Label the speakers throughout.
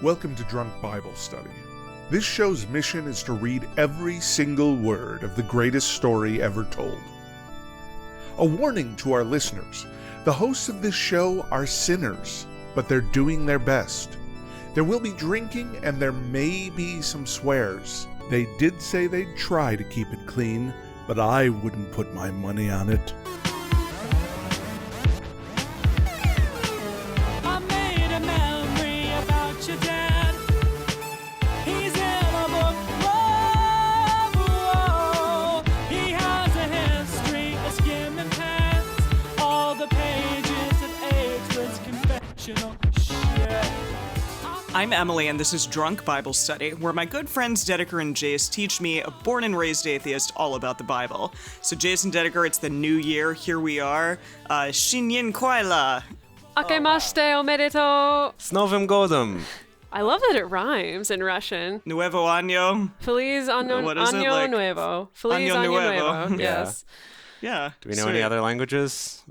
Speaker 1: Welcome to Drunk Bible Study. This show's mission is to read every single word of the greatest story ever told. A warning to our listeners, the hosts of this show are sinners, but they're doing their best. There will be drinking and there may be some swears. They did say they'd try to keep it clean, but I wouldn't put my money on it.
Speaker 2: I'm Emily, and this is Drunk Bible Study, where my good friends Dedeker and Jace teach me, a born and raised atheist, all about the Bible. So Jason, Dedeker, it's the new year. Here we are. Shinyin Kwaila.
Speaker 3: Akemashite omedetou.
Speaker 4: S Novym Godem.
Speaker 3: I love that it rhymes in Russian.
Speaker 2: Nuevo Año.
Speaker 3: Feliz Año,
Speaker 2: What is it,
Speaker 3: año
Speaker 2: like?
Speaker 3: Nuevo. Feliz
Speaker 2: Año
Speaker 3: Año
Speaker 2: Nuevo.
Speaker 3: Nuevo. Yes.
Speaker 2: Yeah.
Speaker 4: Do we know any other languages?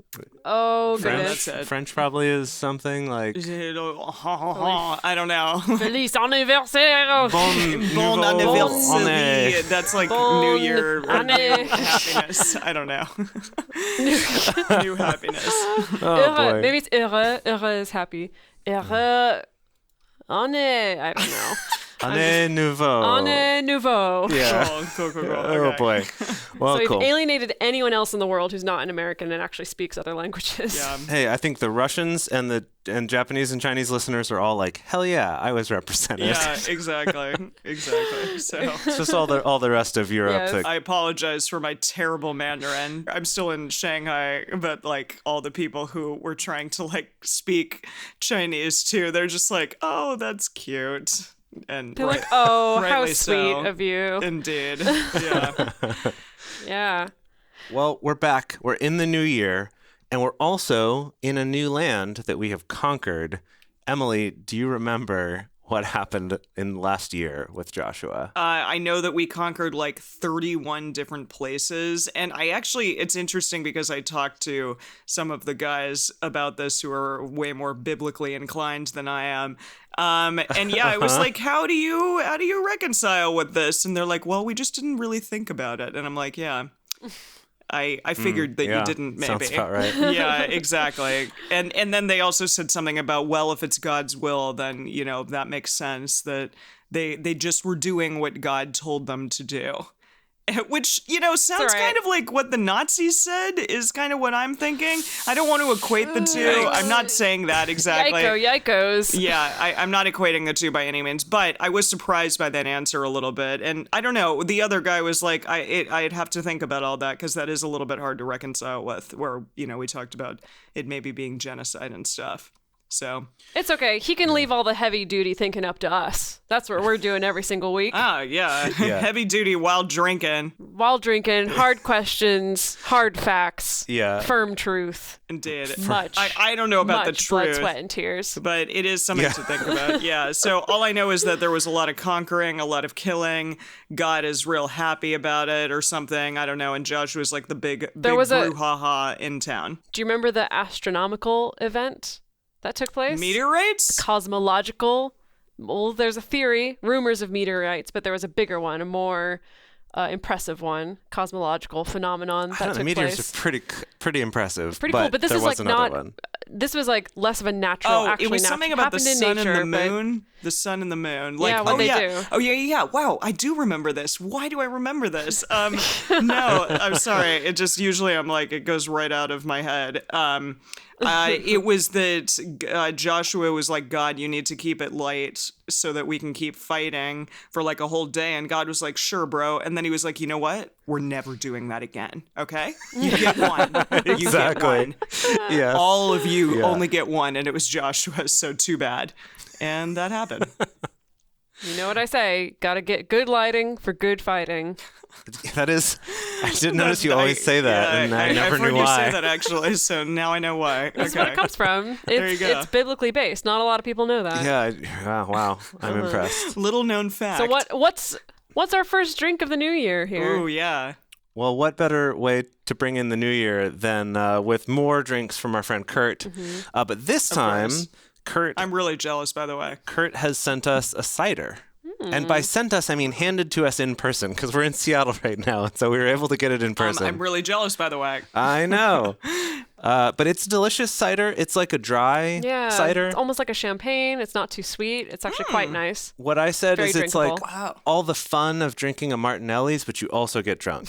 Speaker 3: Oh,
Speaker 2: French.
Speaker 3: goodness.
Speaker 2: That's it.
Speaker 4: French probably is something like
Speaker 2: I don't know.
Speaker 3: Feliz anniversaire.
Speaker 2: Bon
Speaker 4: nouveau
Speaker 2: anniversaire.
Speaker 4: année.
Speaker 2: That's like
Speaker 3: Bon
Speaker 2: New Year
Speaker 3: année.
Speaker 2: happiness. I don't know. New happiness.
Speaker 4: Oh boy.
Speaker 3: Maybe it's heureux. Heureux is happy. Heureux. Année. I don't know.
Speaker 4: Année nouveau.
Speaker 3: Année nouveau.
Speaker 4: Yeah.
Speaker 2: Cool.
Speaker 4: Oh
Speaker 2: Okay.
Speaker 4: boy. Well,
Speaker 3: So we've
Speaker 4: cool.
Speaker 3: alienated anyone else in the world who's not an American and actually speaks other languages.
Speaker 2: Yeah.
Speaker 4: Hey, I think the Russians and Japanese and Chinese listeners are all like, hell yeah, I was represented.
Speaker 2: Yeah, exactly. So
Speaker 4: It's just all the rest of Europe.
Speaker 3: Yes.
Speaker 4: that-
Speaker 2: I apologize for my terrible Mandarin. I'm still in Shanghai, but like all the people who were trying to like speak Chinese too, they're just like, "Oh, that's cute." And
Speaker 3: They're like, oh, how
Speaker 2: rightly
Speaker 3: sweet
Speaker 2: so.
Speaker 3: of you.
Speaker 2: Indeed. Yeah.
Speaker 3: Yeah.
Speaker 4: Well, we're back. We're in the new year, and we're also in a new land that we have conquered. Emily, do you remember what happened in last year with Joshua?
Speaker 2: I know that we conquered like 31 different places. And it's interesting because I talked to some of the guys about this who are way more biblically inclined than I am. And yeah, I was like, how do you reconcile with this? And they're like, well, we just didn't really think about it. And I'm like, yeah, I figured that
Speaker 4: yeah,
Speaker 2: you didn't, maybe.
Speaker 4: sounds about right.
Speaker 2: Yeah, exactly. And then they also said something about, well, if it's God's will, then, that makes sense that they just were doing what God told them to do. Which, sounds
Speaker 3: all right.
Speaker 2: kind of like what the Nazis said is kind of what I'm thinking. I don't want to equate the two. I'm not saying that exactly.
Speaker 3: Yikos.
Speaker 2: Yeah, I'm not equating the two by any means, but I was surprised by that answer a little bit. And I don't know, the other guy was like, I'd have to think about all that because that is a little bit hard to reconcile with where, we talked about it maybe being genocide and stuff. So,
Speaker 3: It's okay. He can leave all the heavy duty thinking up to us. That's what we're doing every single week.
Speaker 2: yeah,
Speaker 4: Yeah.
Speaker 2: heavy duty while drinking.
Speaker 3: While drinking, hard questions, hard facts,
Speaker 4: Yeah.
Speaker 3: firm truth,
Speaker 2: Indeed.
Speaker 3: much.
Speaker 2: I don't know about the
Speaker 3: much blood,
Speaker 2: truth.
Speaker 3: sweat, and tears.
Speaker 2: But it is something to think about. Yeah. So all I know is that there was a lot of conquering, a lot of killing. God is real happy about it or something. I don't know. And Joshua's like the big
Speaker 3: was a-
Speaker 2: brouhaha in town.
Speaker 3: Do you remember the astronomical event that took place?
Speaker 2: Meteorites?
Speaker 3: Cosmological. Well, there's a theory, rumors of meteorites, but there was a bigger one, a more impressive one, cosmological phenomenon that
Speaker 4: I don't know,
Speaker 3: took
Speaker 4: meteors
Speaker 3: place.
Speaker 4: are pretty impressive.
Speaker 3: Pretty cool, but this
Speaker 4: there
Speaker 3: is
Speaker 4: was
Speaker 3: like
Speaker 4: another
Speaker 3: not.
Speaker 4: one.
Speaker 3: This was like less of a natural.
Speaker 2: Oh,
Speaker 3: actually
Speaker 2: it was
Speaker 3: nat-
Speaker 2: something about the
Speaker 3: happened in
Speaker 2: sun
Speaker 3: nature,
Speaker 2: and the
Speaker 3: but-
Speaker 2: moon. The sun and the moon. Like,
Speaker 3: Yeah, what
Speaker 2: oh
Speaker 3: they
Speaker 2: yeah.
Speaker 3: do.
Speaker 2: Oh yeah. Wow, I do remember this. Why do I remember this? No, I'm sorry. It just usually I'm like it goes right out of my head. It was that Joshua was like, God, you need to keep it light so that we can keep fighting for like a whole day. And God was like, sure, bro. And then he was like, you know what? We're never doing that again. Okay? You get one. You get
Speaker 4: Exactly.
Speaker 2: one.
Speaker 4: Yes.
Speaker 2: All of you
Speaker 4: Yeah.
Speaker 2: only get one. And it was Joshua, so too bad. And that happened.
Speaker 3: You know what I say? Gotta get good lighting for good fighting.
Speaker 4: That is, I did notice you always say that, and I never
Speaker 2: I've
Speaker 4: knew
Speaker 2: heard
Speaker 4: why.
Speaker 2: you say that actually, so now I know why.
Speaker 3: That's where it comes from.
Speaker 2: There you go.
Speaker 3: It's biblically based. Not a lot of people know that.
Speaker 4: Yeah, wow, I'm impressed.
Speaker 2: Little known fact.
Speaker 3: So what's our first drink of the new year here?
Speaker 2: Ooh, yeah.
Speaker 4: Well, what better way to bring in the new year than with more drinks from our friend Kurt? But this time,
Speaker 2: course.
Speaker 4: Kurt
Speaker 2: I'm really jealous, by the way.
Speaker 4: Kurt has sent us a cider. And by sent us, I mean handed to us in person, because we're in Seattle right now, and so we were able to get it in person.
Speaker 2: I'm really jealous, by the way.
Speaker 4: I know. But it's delicious cider. It's like a dry cider.
Speaker 3: It's almost like a champagne. It's not too sweet. It's actually quite nice.
Speaker 4: What I said
Speaker 3: Very
Speaker 4: is it's like
Speaker 3: drinkable.
Speaker 4: all the fun of drinking a Martinelli's, but you also get drunk.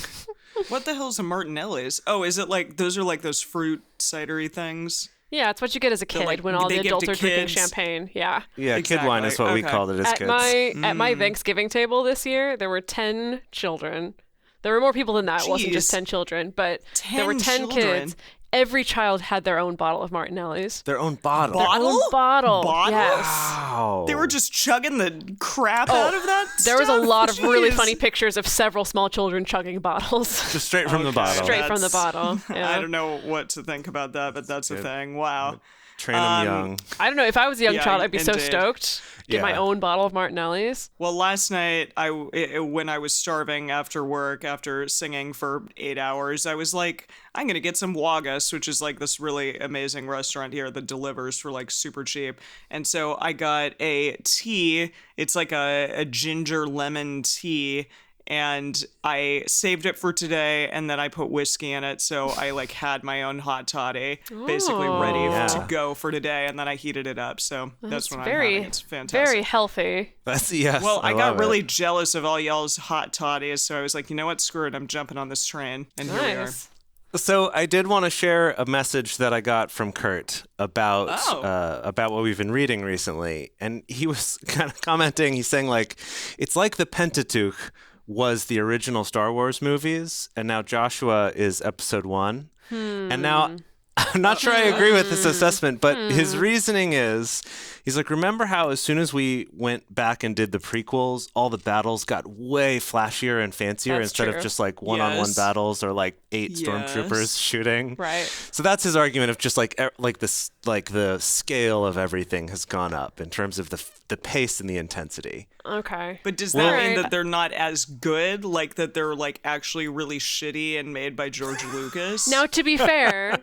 Speaker 2: What the hell's a Martinelli's? Oh, is it like those are like those fruit cidery things?
Speaker 3: Yeah, it's what you get as a kid
Speaker 2: like,
Speaker 3: when all
Speaker 2: they
Speaker 3: the
Speaker 2: give
Speaker 3: adults
Speaker 2: to
Speaker 3: are drinking
Speaker 2: kids.
Speaker 3: champagne. Yeah.
Speaker 4: Yeah, kid wine is what we
Speaker 2: Okay.
Speaker 4: called it as
Speaker 3: At
Speaker 4: kids.
Speaker 3: my Thanksgiving table this year, there were 10 children. There were more people than that. It wasn't just
Speaker 2: Jeez.
Speaker 3: 10 children, but there were
Speaker 2: 10
Speaker 3: 10
Speaker 2: children?
Speaker 3: kids. Every child had their own bottle of Martinelli's.
Speaker 4: Their own bottle.
Speaker 3: Their own bottle.
Speaker 2: Bottle?
Speaker 3: Yes.
Speaker 4: Wow.
Speaker 2: They were just chugging the crap out of that.
Speaker 3: There was a
Speaker 2: stuff?
Speaker 3: lot of really
Speaker 2: Jeez.
Speaker 3: funny pictures of several small children chugging bottles.
Speaker 4: Just straight from the
Speaker 2: Okay.
Speaker 4: bottle.
Speaker 3: Straight from the
Speaker 2: That's-
Speaker 3: bottle. Yeah.
Speaker 2: I don't know what to think about that, but that's a thing. Wow.
Speaker 4: Train them young.
Speaker 3: I don't know. If I was a young
Speaker 2: Yeah,
Speaker 3: child, I'd be so
Speaker 2: indeed.
Speaker 3: stoked. Get my
Speaker 4: Yeah.
Speaker 3: own bottle of Martinelli's.
Speaker 2: Well, last night, when I was starving after work, after singing for 8 hours, I was like, I'm going to get some Wagas, which is like this really amazing restaurant here that delivers for like super cheap. And so I got a tea. It's like a ginger lemon tea. And I saved it for today, and then I put whiskey in it, so I like had my own hot toddy, basically ready
Speaker 4: Yeah.
Speaker 2: to go for today, and then I heated it up. So that's what I'm having. It's fantastic.
Speaker 3: very healthy.
Speaker 4: That's yes.
Speaker 2: Well, I
Speaker 4: love
Speaker 2: got really
Speaker 4: it.
Speaker 2: jealous of all y'all's hot toddies, so I was like, you know what, screw it, I'm jumping on this train, and here we are.
Speaker 3: Nice.
Speaker 4: So I did want to share a message that I got from Kurt about
Speaker 2: Oh.
Speaker 4: about what we've been reading recently, and he was kind of commenting. He's saying like, it's like the Pentateuch was the original Star Wars movies, and now Joshua is Episode 1. And now I'm not sure I agree with this assessment, but his reasoning is, he's like, remember how as soon as we went back and did the prequels, all the battles got way flashier and fancier
Speaker 3: That's
Speaker 4: instead
Speaker 3: true.
Speaker 4: of just like one-on-one
Speaker 2: Yes.
Speaker 4: battles or like 8 stormtroopers
Speaker 2: Yes.
Speaker 4: shooting.
Speaker 3: Right.
Speaker 4: So that's his argument of just like this, like the scale of everything has gone up in terms of the pace and the intensity.
Speaker 3: Okay.
Speaker 2: But does
Speaker 4: Well-
Speaker 2: that mean
Speaker 3: Right.
Speaker 2: that they're not as good, like that they're like actually really shitty and made by George Lucas?
Speaker 3: Now, to be fair,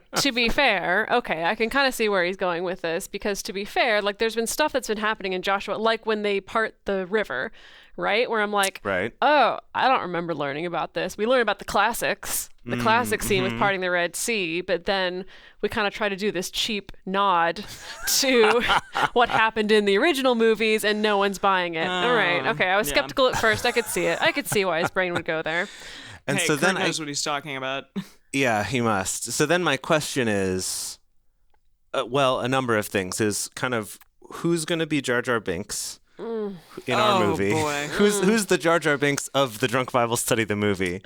Speaker 3: okay, I can kind of see where he's going with this because to be fair, like there's been stuff that's been happening in Joshua, like when they part the river, right? Where I'm like,
Speaker 4: Right.
Speaker 3: oh, I don't remember learning about this. We learn about the classics, the classic scene with parting the Red Sea, but then we kind of try to do this cheap nod to what happened in the original movies and no one's buying it. All right. Okay. I was
Speaker 2: yeah.
Speaker 3: skeptical at first. I could see it. I could see why his brain would go there.
Speaker 4: And
Speaker 2: Hey,
Speaker 4: so
Speaker 2: Kurt
Speaker 4: then
Speaker 2: knows what he's talking about.
Speaker 4: yeah, he must. So then my question is, well, a number of things is kind of who's going to be Jar Jar Binks in our
Speaker 2: Oh,
Speaker 4: movie?
Speaker 2: boy.
Speaker 4: Who's the Jar Jar Binks of the Drunk Bible Study, the movie?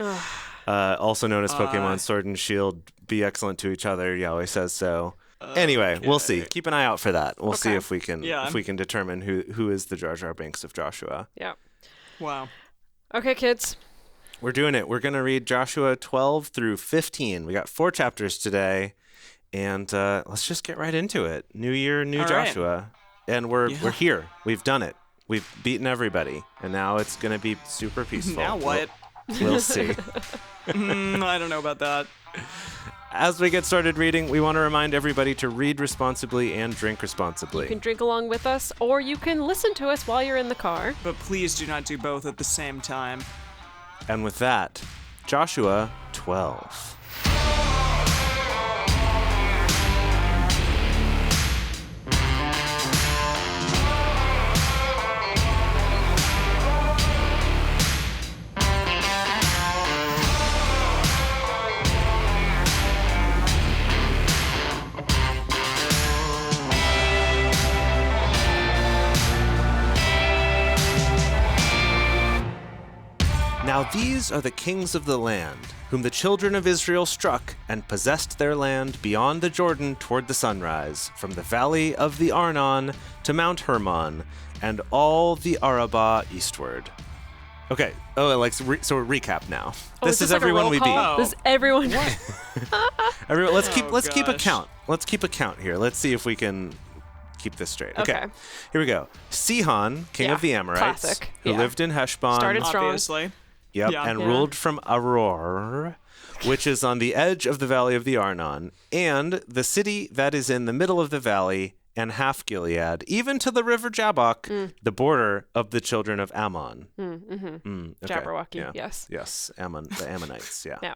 Speaker 4: Also known as Pokemon Sword and Shield. Be excellent to each other. Yahweh says so. Anyway, we'll see. Keep an eye out for that. We'll see
Speaker 3: Okay.
Speaker 4: if we can
Speaker 2: Yeah.
Speaker 4: determine who is the Jar Jar Binks of Joshua.
Speaker 3: Yeah.
Speaker 2: Wow.
Speaker 3: Okay, kids.
Speaker 4: We're doing it. We're going to read Joshua 12 through 15. We got 4 chapters today, and let's just get right into it. New year, new
Speaker 2: All right.
Speaker 4: Joshua. And we're here. We've done it. We've beaten everybody, and now it's going to be super peaceful.
Speaker 2: Now what?
Speaker 4: We'll see.
Speaker 2: I don't know about that.
Speaker 4: As we get started reading, we want to remind everybody to read responsibly and drink responsibly.
Speaker 3: You can drink along with us, or you can listen to us while you're in the car.
Speaker 2: But please do not do both at the same time.
Speaker 4: And with that, Joshua 12. Now these are the kings of the land, whom the children of Israel struck and possessed their land beyond the Jordan toward the sunrise, from the valley of the Arnon to Mount Hermon, and all the Arabah eastward. Okay. Oh, so recap now.
Speaker 3: Oh,
Speaker 4: this
Speaker 3: is
Speaker 4: is
Speaker 3: like a
Speaker 4: everyone
Speaker 3: roll
Speaker 4: we
Speaker 3: call?
Speaker 4: beat.
Speaker 3: This is everyone.
Speaker 4: Everyone, let's
Speaker 2: Oh,
Speaker 4: keep a
Speaker 2: gosh.
Speaker 4: count. Let's keep a count here. Let's see if we can keep this straight.
Speaker 3: Okay.
Speaker 4: Here we go. Sihon, king
Speaker 3: Yeah,
Speaker 4: of the Amorites,
Speaker 3: classic.
Speaker 4: who
Speaker 3: Yeah.
Speaker 4: lived in Heshbon.
Speaker 3: Started strong.
Speaker 2: Obviously.
Speaker 4: Yep,
Speaker 2: Yeah.
Speaker 4: and
Speaker 3: Yeah.
Speaker 4: ruled from Aror, which is on the edge of the valley of the Arnon, and the city that is in the middle of the valley, and half Gilead, even to the river Jabbok, the border of the children of Ammon. Okay.
Speaker 3: Jabberwocky,
Speaker 4: Yeah.
Speaker 3: yes.
Speaker 4: Yes, Ammon, the Ammonites, yeah.
Speaker 3: Yeah.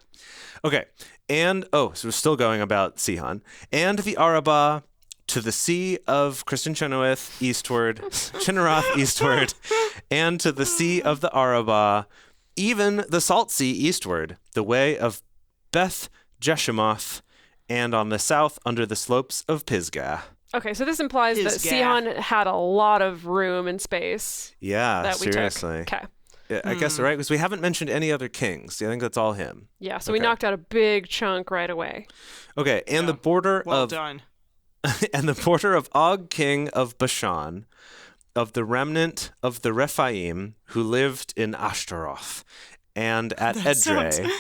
Speaker 4: Okay, and, so we're still going about Sihon. And the Arabah to the sea of Kristen Chenoweth eastward, Chinneroth eastward, and to the sea of the Arabah, even the Salt Sea eastward, the way of Beth Jeshimoth, and on the south under the slopes of Pisgah.
Speaker 3: Okay, so this implies that
Speaker 2: Pisgah.
Speaker 3: Sihon had a lot of room and space
Speaker 4: Yeah,
Speaker 3: that we
Speaker 4: seriously.
Speaker 3: took. Okay.
Speaker 4: Yeah, I guess, right? Because we haven't mentioned any other kings. I think that's all him.
Speaker 3: Yeah, so we
Speaker 4: Okay.
Speaker 3: knocked out a big chunk right away.
Speaker 4: Okay, and the
Speaker 2: Yeah.
Speaker 4: border
Speaker 2: Well
Speaker 4: of
Speaker 2: done.
Speaker 4: and the border of Og, king of Bashan, of the remnant of the Rephaim who lived in Ashtaroth, and at
Speaker 2: That
Speaker 4: Edrei.
Speaker 2: sounds-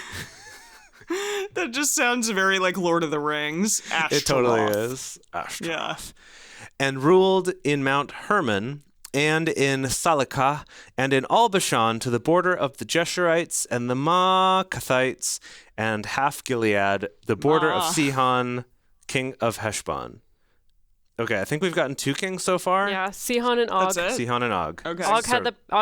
Speaker 2: That just sounds very like Lord of the Rings.
Speaker 4: It totally
Speaker 2: Ashtaroth.
Speaker 4: is. Ashtaroth.
Speaker 2: Yeah.
Speaker 4: And ruled in Mount Hermon, and in Salakah, and in all Bashan to the border of the Jeshurites and the Maacathites, and half Gilead, the border of
Speaker 2: Ma.
Speaker 4: Sihon, king of Heshbon. Okay, I think we've gotten 2 kings so far.
Speaker 3: Yeah, Sihon and Og.
Speaker 2: That's it?
Speaker 4: Sihon and Og.
Speaker 2: Okay.
Speaker 3: Og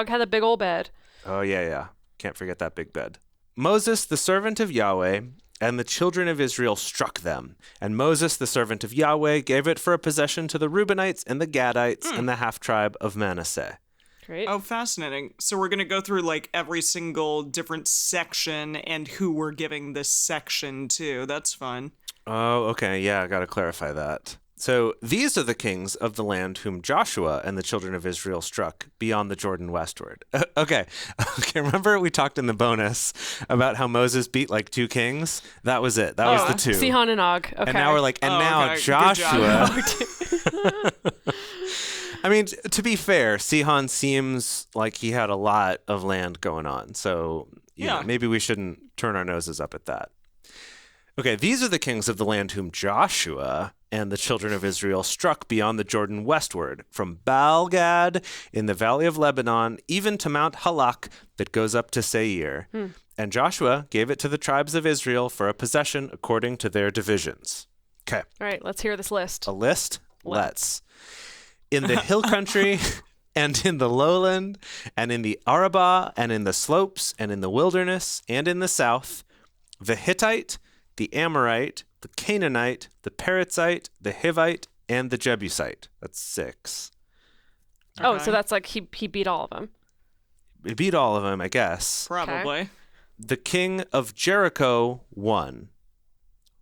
Speaker 3: had the big old bed.
Speaker 4: Oh, yeah. Can't forget that big bed. Moses, the servant of Yahweh, and the children of Israel struck them. And Moses, the servant of Yahweh, gave it for a possession to the Reubenites and the Gadites and the half-tribe of Manasseh.
Speaker 3: Great.
Speaker 2: Oh, fascinating. So we're going to go through like every single different section and who we're giving this section to. That's fun.
Speaker 4: Oh, okay. Yeah, I got to clarify that. So these are the kings of the land whom Joshua and the children of Israel struck beyond the Jordan westward. Okay. Remember we talked in the bonus about how Moses beat like 2 kings? That was it. That was the 2.
Speaker 3: Sihon and Og. Okay.
Speaker 4: And now we're like, and
Speaker 2: Oh,
Speaker 4: now
Speaker 2: okay. Good job.
Speaker 4: Joshua. I mean, to be fair, Sihon seems like he had a lot of land going on. So, you know,
Speaker 2: Yeah.
Speaker 4: maybe we shouldn't turn our noses up at that. Okay, these are the kings of the land whom Joshua and the children of Israel struck beyond the Jordan westward, from Baal-Gad in the valley of Lebanon, even to Mount Halak that goes up to Seir. And Joshua gave it to the tribes of Israel for a possession according to their divisions. Okay,
Speaker 3: All right, let's hear this list.
Speaker 4: a list? Let's. In the hill country and in the lowland and in the Arabah and in the slopes and in the wilderness and in the south, the Hittite, the Amorite, the Canaanite, the Perizzite, the Hivite, and the Jebusite. That's 6.
Speaker 3: Oh,
Speaker 2: Okay.
Speaker 3: so that's like he beat all of them.
Speaker 4: We beat all of them, I guess.
Speaker 2: Probably.
Speaker 4: The king of Jericho won.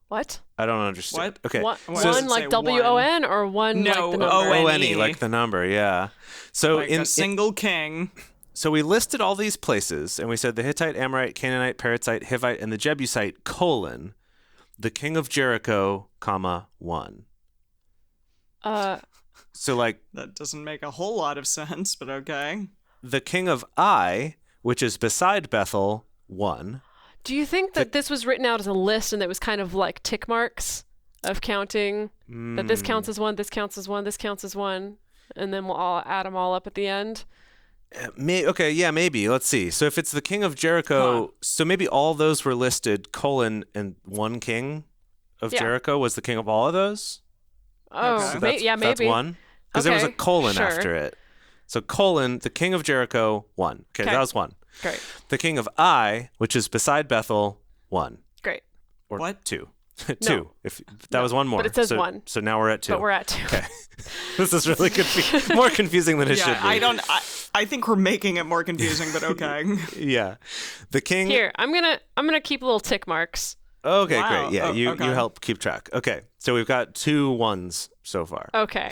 Speaker 3: What?
Speaker 4: I don't understand.
Speaker 2: What?
Speaker 4: Okay.
Speaker 3: One,
Speaker 2: Why does
Speaker 3: one
Speaker 2: it
Speaker 3: like
Speaker 2: say
Speaker 3: W-O-N or one
Speaker 2: No,
Speaker 3: like the number?
Speaker 2: O-N.
Speaker 4: O-N-E, like the number, yeah. So
Speaker 2: Like a single king.
Speaker 4: So we listed all these places, and we said the Hittite, Amorite, Canaanite, Perizzite, Hivite, and the Jebusite, colon, the king of Jericho, comma, 1. So, like,
Speaker 2: That doesn't make a whole lot of sense, but okay.
Speaker 4: the king of Ai, which is beside Bethel, 1.
Speaker 3: Do you think that this was written out as a list and that was kind of like tick marks of counting that this counts as 1, this counts as 1, this counts as 1, and then we'll all add them all up at the end?
Speaker 4: Okay, yeah, maybe. Let's see. So if it's the king of Jericho, so maybe all those were listed, colon, and 1 king of
Speaker 3: Yeah.
Speaker 4: Jericho was the king of all of those?
Speaker 3: Oh,
Speaker 2: Okay.
Speaker 4: So
Speaker 3: yeah, maybe.
Speaker 4: That's 1? Because there was a
Speaker 3: Okay,
Speaker 4: colon
Speaker 3: sure.
Speaker 4: after it. So colon, the king of Jericho, 1. Okay,
Speaker 3: Okay.
Speaker 4: that was 1.
Speaker 3: Great,
Speaker 4: The king of Ai, which is beside Bethel, 1.
Speaker 3: great.
Speaker 4: Or
Speaker 2: What?
Speaker 4: 2. 2. If that was 1 more.
Speaker 3: but it says
Speaker 4: so,
Speaker 3: 1.
Speaker 4: So now we're at 2.
Speaker 3: But we're at 2.
Speaker 4: Okay. This is really more confusing than it should
Speaker 2: Yeah,
Speaker 4: be.
Speaker 2: I think we're making it more confusing, but okay.
Speaker 4: Yeah. The king.
Speaker 3: Here, I'm gonna keep little tick marks.
Speaker 4: Okay,
Speaker 2: Wow.
Speaker 4: great. Yeah,
Speaker 2: Oh,
Speaker 4: you
Speaker 2: okay.
Speaker 4: help keep track. Okay. So we've got 2 1s so far.
Speaker 3: Okay.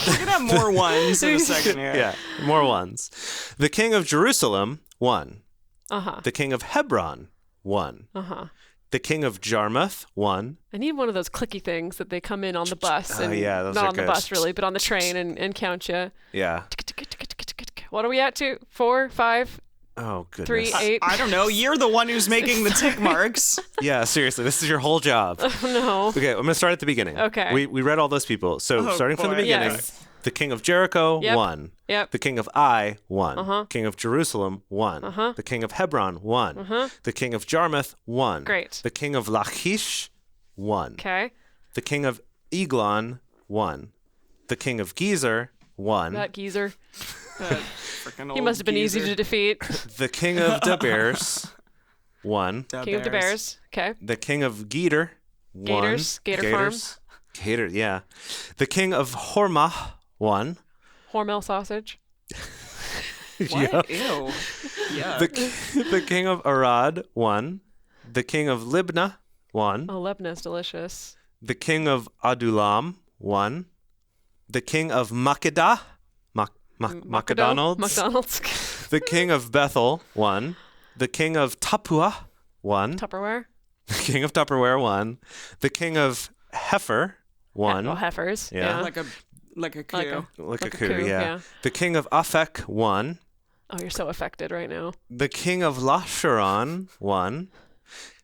Speaker 2: We're gonna have more ones in a second here.
Speaker 4: Yeah, more 1s. The king of Jerusalem, 1.
Speaker 3: Uh-huh.
Speaker 4: The king of Hebron, 1.
Speaker 3: Uh-huh.
Speaker 4: The king of Jarmuth, 1.
Speaker 3: I need one of those clicky things that they come in on the bus.
Speaker 4: Oh,
Speaker 3: And
Speaker 4: yeah, those
Speaker 3: not
Speaker 4: are
Speaker 3: on the
Speaker 4: good.
Speaker 3: bus really, but on the train and count you.
Speaker 4: Yeah.
Speaker 3: What are we at to? 4, 5,
Speaker 4: Oh, goodness.
Speaker 3: 3, 8.
Speaker 2: I don't know. You're the one who's making the tick marks.
Speaker 4: Yeah, seriously, this is your whole job.
Speaker 3: No.
Speaker 4: Okay, I'm going to start at the beginning.
Speaker 3: Okay.
Speaker 4: We read all those people. So
Speaker 2: Oh,
Speaker 4: starting from the
Speaker 2: boy.
Speaker 4: beginning,
Speaker 3: Yes.
Speaker 4: the king of Jericho,
Speaker 3: Yep.
Speaker 4: 1.
Speaker 3: Yep.
Speaker 4: The king of Ai, 1.
Speaker 3: Uh-huh.
Speaker 4: King of Jerusalem, 1.
Speaker 3: Uh-huh.
Speaker 4: The king of Hebron, 1.
Speaker 3: Uh-huh.
Speaker 4: The king of Jarmuth, 1.
Speaker 3: Great.
Speaker 4: The king of Lachish, 1.
Speaker 3: Okay.
Speaker 4: The king of Eglon, 1. The king of Gezer won.
Speaker 3: That geezer.
Speaker 2: Frickin'
Speaker 3: He
Speaker 2: old
Speaker 3: must have been easy
Speaker 2: geezer.
Speaker 3: to defeat.
Speaker 4: The king of De Beers won.
Speaker 2: Da
Speaker 3: King of the Bears. Okay.
Speaker 4: The king of Geter won.
Speaker 3: Gators. Gator
Speaker 4: Gators. Gator, yeah. The king of Hormah won.
Speaker 3: Hormel sausage.
Speaker 2: What? Ew. Yeah.
Speaker 4: The king of Arad won. The king of Libnah won.
Speaker 3: Oh, Lebna's delicious.
Speaker 4: The king of Adulam won. The king of Makkedah, McDonald's.
Speaker 3: McDonald's.
Speaker 4: The king of Bethel won. The king of Tapua won.
Speaker 3: Tupperware.
Speaker 4: The king of Tupperware won. The king of Heifer won.
Speaker 3: Oh, heifers.
Speaker 4: Yeah.
Speaker 2: like a coup.
Speaker 4: Like a
Speaker 3: like a
Speaker 4: coup,
Speaker 3: coup,
Speaker 4: yeah.
Speaker 3: yeah.
Speaker 4: The king of Afek won.
Speaker 3: Oh, you're so affected right now.
Speaker 4: The king of Lasharon won.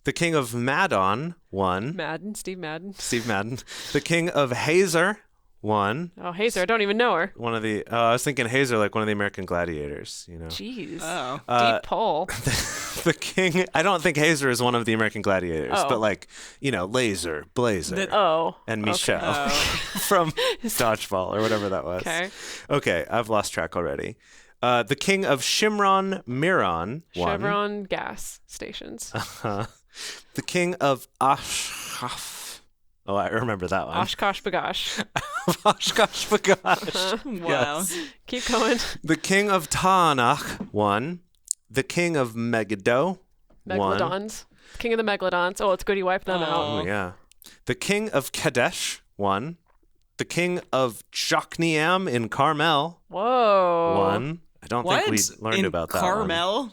Speaker 4: The king of Madon won.
Speaker 3: Madden. Steve Madden.
Speaker 4: Steve Madden. The king of Hazer won.
Speaker 3: Oh, Hazer. I don't even know her.
Speaker 4: One of the, I was thinking Hazer, like one of the American gladiators, you know.
Speaker 3: Jeez.
Speaker 2: Oh.
Speaker 3: Deep pull.
Speaker 4: The king, I don't think Hazer is one of the American gladiators,
Speaker 3: Oh.
Speaker 4: but like, you know, Laser, Blazer,
Speaker 3: Oh.
Speaker 4: and Michelle
Speaker 2: Oh.
Speaker 4: from Dodgeball or whatever that was.
Speaker 3: Okay.
Speaker 4: Okay, I've lost track already. The king of Shimron Miron won.
Speaker 3: Chevron gas stations.
Speaker 4: The king of Ashkaf. Oh, I remember that one.
Speaker 3: Oshkosh bagosh.
Speaker 4: Oshkosh Bagosh.
Speaker 2: Wow.
Speaker 3: Keep going.
Speaker 4: The king of Taanach won. The king of Megiddo won.
Speaker 3: Megalodons. King of the Megalodons. Oh, it's good you wiped them out.
Speaker 4: Oh, yeah. The king of Kadesh won. The king of Jokneam in Carmel
Speaker 3: Whoa.
Speaker 4: won. I don't
Speaker 2: What?
Speaker 4: think we learned
Speaker 2: In
Speaker 4: about that one.
Speaker 2: Carmel?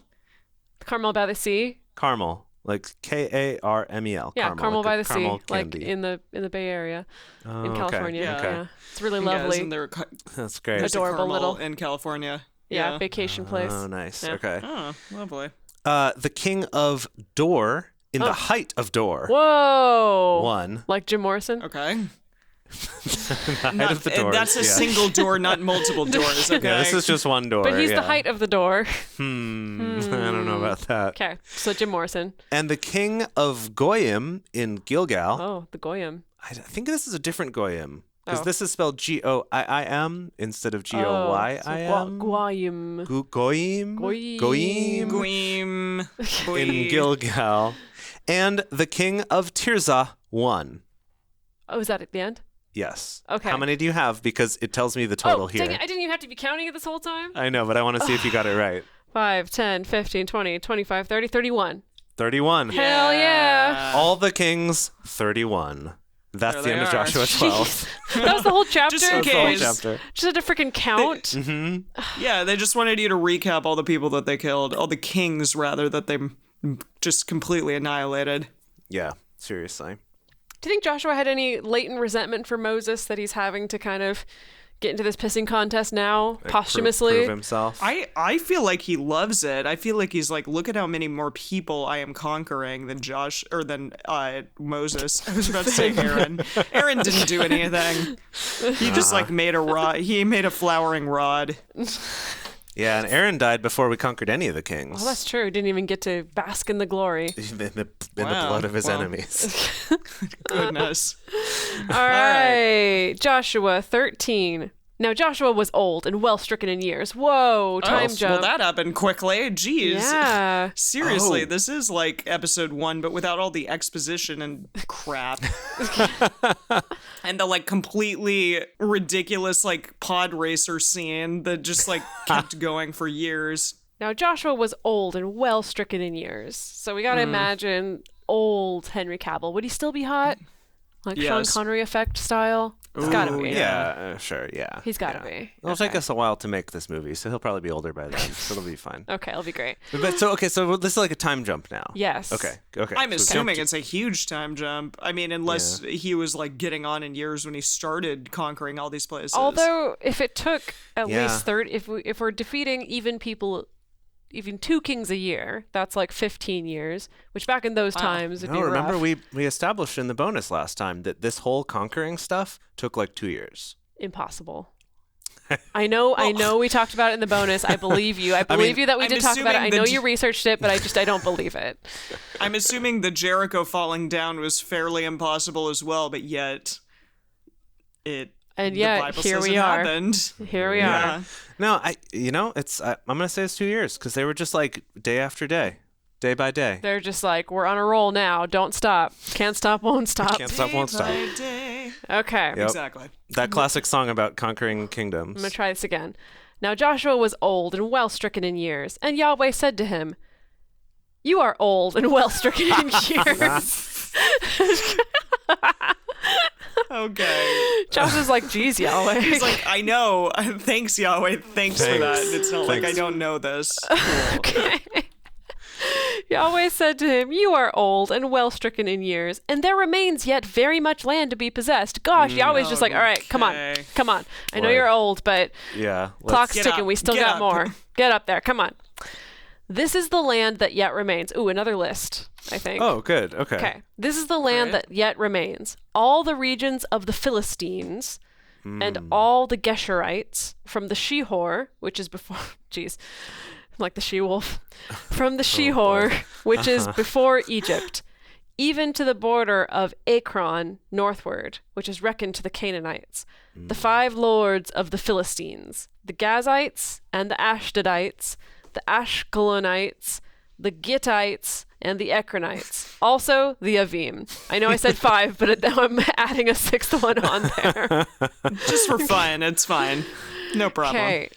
Speaker 3: Carmel by the Sea.
Speaker 4: Carmel. Like Karmel.
Speaker 3: Yeah, Carmel
Speaker 4: like
Speaker 3: by
Speaker 4: a
Speaker 3: the Sea,
Speaker 4: caramel
Speaker 3: like
Speaker 4: candy.
Speaker 3: in the Bay Area,
Speaker 4: Oh,
Speaker 3: in
Speaker 4: okay.
Speaker 3: California.
Speaker 2: Yeah.
Speaker 3: Yeah. It's really
Speaker 2: Yeah,
Speaker 3: lovely.
Speaker 2: isn't there
Speaker 4: That's great.
Speaker 2: there's a
Speaker 3: Adorable
Speaker 2: Carmel
Speaker 3: little-
Speaker 2: in California?
Speaker 3: yeah, vacation place.
Speaker 4: Oh, nice.
Speaker 3: Yeah.
Speaker 4: Okay.
Speaker 2: Oh, lovely.
Speaker 4: The king of Dor in the height of Dor
Speaker 3: Whoa.
Speaker 4: won.
Speaker 3: Like Jim Morrison.
Speaker 2: Okay.
Speaker 4: The height of the doors.
Speaker 2: That's a
Speaker 4: yeah.
Speaker 2: single door, not multiple doors. Okay.
Speaker 4: Yeah, this is just one door.
Speaker 3: But he's
Speaker 4: yeah.
Speaker 3: the height of the door.
Speaker 4: I don't know about that.
Speaker 3: Okay, so Jim Morrison.
Speaker 4: And the king of Goyim in Gilgal.
Speaker 3: Oh, the Goyim.
Speaker 4: I think this is a different Goyim. Because
Speaker 3: Oh.
Speaker 4: this is spelled Goiim instead of Goyim.
Speaker 3: Goyim.
Speaker 4: Goyim?
Speaker 3: Goyim.
Speaker 4: Goyim
Speaker 2: Gweem.
Speaker 4: in Gilgal. And the king of Tirzah won.
Speaker 3: Oh, is that at the end?
Speaker 4: Yes.
Speaker 3: Okay.
Speaker 4: How many do you have? Because it tells me the total
Speaker 3: oh,
Speaker 4: here.
Speaker 3: dang it. I didn't even have to be counting it this whole time.
Speaker 4: I know, but I want to see if you got it right.
Speaker 3: 5, 10, 15, 20, 25, 30, 31.
Speaker 4: 31.
Speaker 3: Hell yeah.
Speaker 4: All the kings, 31. That's
Speaker 2: There
Speaker 4: the end
Speaker 2: they
Speaker 4: of
Speaker 2: are.
Speaker 4: Joshua 12.
Speaker 3: That was the whole chapter?
Speaker 2: Just in
Speaker 4: That's the whole
Speaker 2: case.
Speaker 4: chapter.
Speaker 3: Just had to freaking count?
Speaker 4: Mm-hmm.
Speaker 2: Yeah, they just wanted you to recap all the people that they killed, all the kings rather that they just completely annihilated.
Speaker 4: Yeah, seriously.
Speaker 3: Do you think Joshua had any latent resentment for Moses that he's having to kind of get into this pissing contest now,
Speaker 4: Like,
Speaker 3: posthumously?
Speaker 4: Prove himself.
Speaker 2: I feel like he loves it. I feel like he's like, look at how many more people I am conquering than Moses. I was about to say Aaron. Aaron didn't do anything. He just like made a rod. He made a flowering rod.
Speaker 4: Yeah, and Aaron died before we conquered any of the kings.
Speaker 3: Oh, that's true. Didn't even get to bask in the glory.
Speaker 4: in the
Speaker 2: Wow.
Speaker 4: blood of his
Speaker 2: Well.
Speaker 4: enemies.
Speaker 2: Goodness.
Speaker 3: All right. Joshua 13. Now, Joshua was old and well stricken in years. Whoa, time jump.
Speaker 2: Well, that happened quickly. Jeez.
Speaker 3: Yeah.
Speaker 2: Seriously,
Speaker 4: Oh.
Speaker 2: this is like episode 1, but without all the exposition and crap. And the like completely ridiculous like pod racer scene that just like kept going for years.
Speaker 3: Now, Joshua was old and well stricken in years. So we got to imagine old Henry Cavill. Would he still be hot? Like Sean
Speaker 2: Yes.
Speaker 3: Connery effect style? It's got to
Speaker 2: Ooh,
Speaker 3: be.
Speaker 4: Yeah, sure, yeah.
Speaker 3: He's got to
Speaker 4: yeah.
Speaker 3: be.
Speaker 4: It'll take
Speaker 3: Okay.
Speaker 4: us a while to make this movie, so he'll probably be older by then, so it'll be fine.
Speaker 3: Okay, it'll be great.
Speaker 4: But so this is like a time jump now.
Speaker 3: Yes.
Speaker 4: Okay.
Speaker 2: I'm
Speaker 4: So
Speaker 2: assuming
Speaker 4: jump
Speaker 2: it's a huge time jump. I mean, unless he was like getting on in years when he started conquering all these places.
Speaker 3: Although, if it took at
Speaker 4: Yeah.
Speaker 3: least 30, if we're defeating even 2 kings a year, that's like 15 years, which back in those times would
Speaker 4: No,
Speaker 3: be
Speaker 4: remember
Speaker 3: rough.
Speaker 4: we established in the bonus last time that this whole conquering stuff took like 2 years.
Speaker 3: Impossible. I know we talked about it in the bonus. I believe you. I believe you that we
Speaker 2: I'm
Speaker 3: did talk about it. I
Speaker 2: assuming
Speaker 3: know
Speaker 2: the
Speaker 3: you researched it, but I don't believe it.
Speaker 2: I'm assuming the Jericho falling down was fairly impossible as well, but yet it
Speaker 3: And
Speaker 2: The
Speaker 3: yet,
Speaker 2: Bible
Speaker 3: here
Speaker 2: says
Speaker 3: we
Speaker 2: it
Speaker 3: are.
Speaker 2: happened.
Speaker 3: Here we
Speaker 2: Yeah.
Speaker 3: are.
Speaker 4: No, I'm gonna say it's 2 years because they were just like day after day, day by day.
Speaker 3: They're just like, we're on a roll now. Don't stop. Can't stop, won't stop.
Speaker 4: Can't stop, won't stop.
Speaker 2: Day by day.
Speaker 3: Okay.
Speaker 4: Yep.
Speaker 2: Exactly.
Speaker 4: That classic song about conquering
Speaker 3: I'm
Speaker 4: kingdoms.
Speaker 3: going to try this again. Now Joshua was old and well stricken in years, and Yahweh said to him, "You are old and well stricken in years."
Speaker 2: Okay.
Speaker 3: Joshua's like, "Geez, Yahweh."
Speaker 2: He's like, I know. Thanks, Yahweh. Thanks for that.
Speaker 4: Thanks.
Speaker 2: It's not like I
Speaker 4: Thanks.
Speaker 2: don't know this.
Speaker 3: Okay. Yahweh said to him, "You are old and well stricken in years, and there remains yet very much land to be possessed." Gosh, Yahweh's just like, "All right, come on,
Speaker 2: Okay.
Speaker 3: come on. I know
Speaker 4: Boy.
Speaker 3: you're old, but
Speaker 4: Yeah.
Speaker 3: clock's
Speaker 2: Get
Speaker 3: ticking.
Speaker 2: up,
Speaker 3: We still
Speaker 2: get
Speaker 3: got
Speaker 2: up."
Speaker 3: more. Get up there. Come on. This is the land that yet remains. Ooh, another list, I think.
Speaker 4: Oh, good. Okay.
Speaker 3: Okay. This is the land
Speaker 2: Alright.
Speaker 3: that yet remains. All the regions of the Philistines and all the Geshurites from the Shihor, which is before, geez, I'm like the she-wolf, from the Shihor, which is before Egypt, even to the border of Akron northward, which is reckoned to the Canaanites, the 5 lords of the Philistines, the Gazites and the Ashdodites, the Ashkelonites, the Gittites, and the Ekronites. Also, the Avim. I know I said 5, but now I'm adding a 6th one on there.
Speaker 2: Just for fun. It's fine. No problem.
Speaker 3: Okay.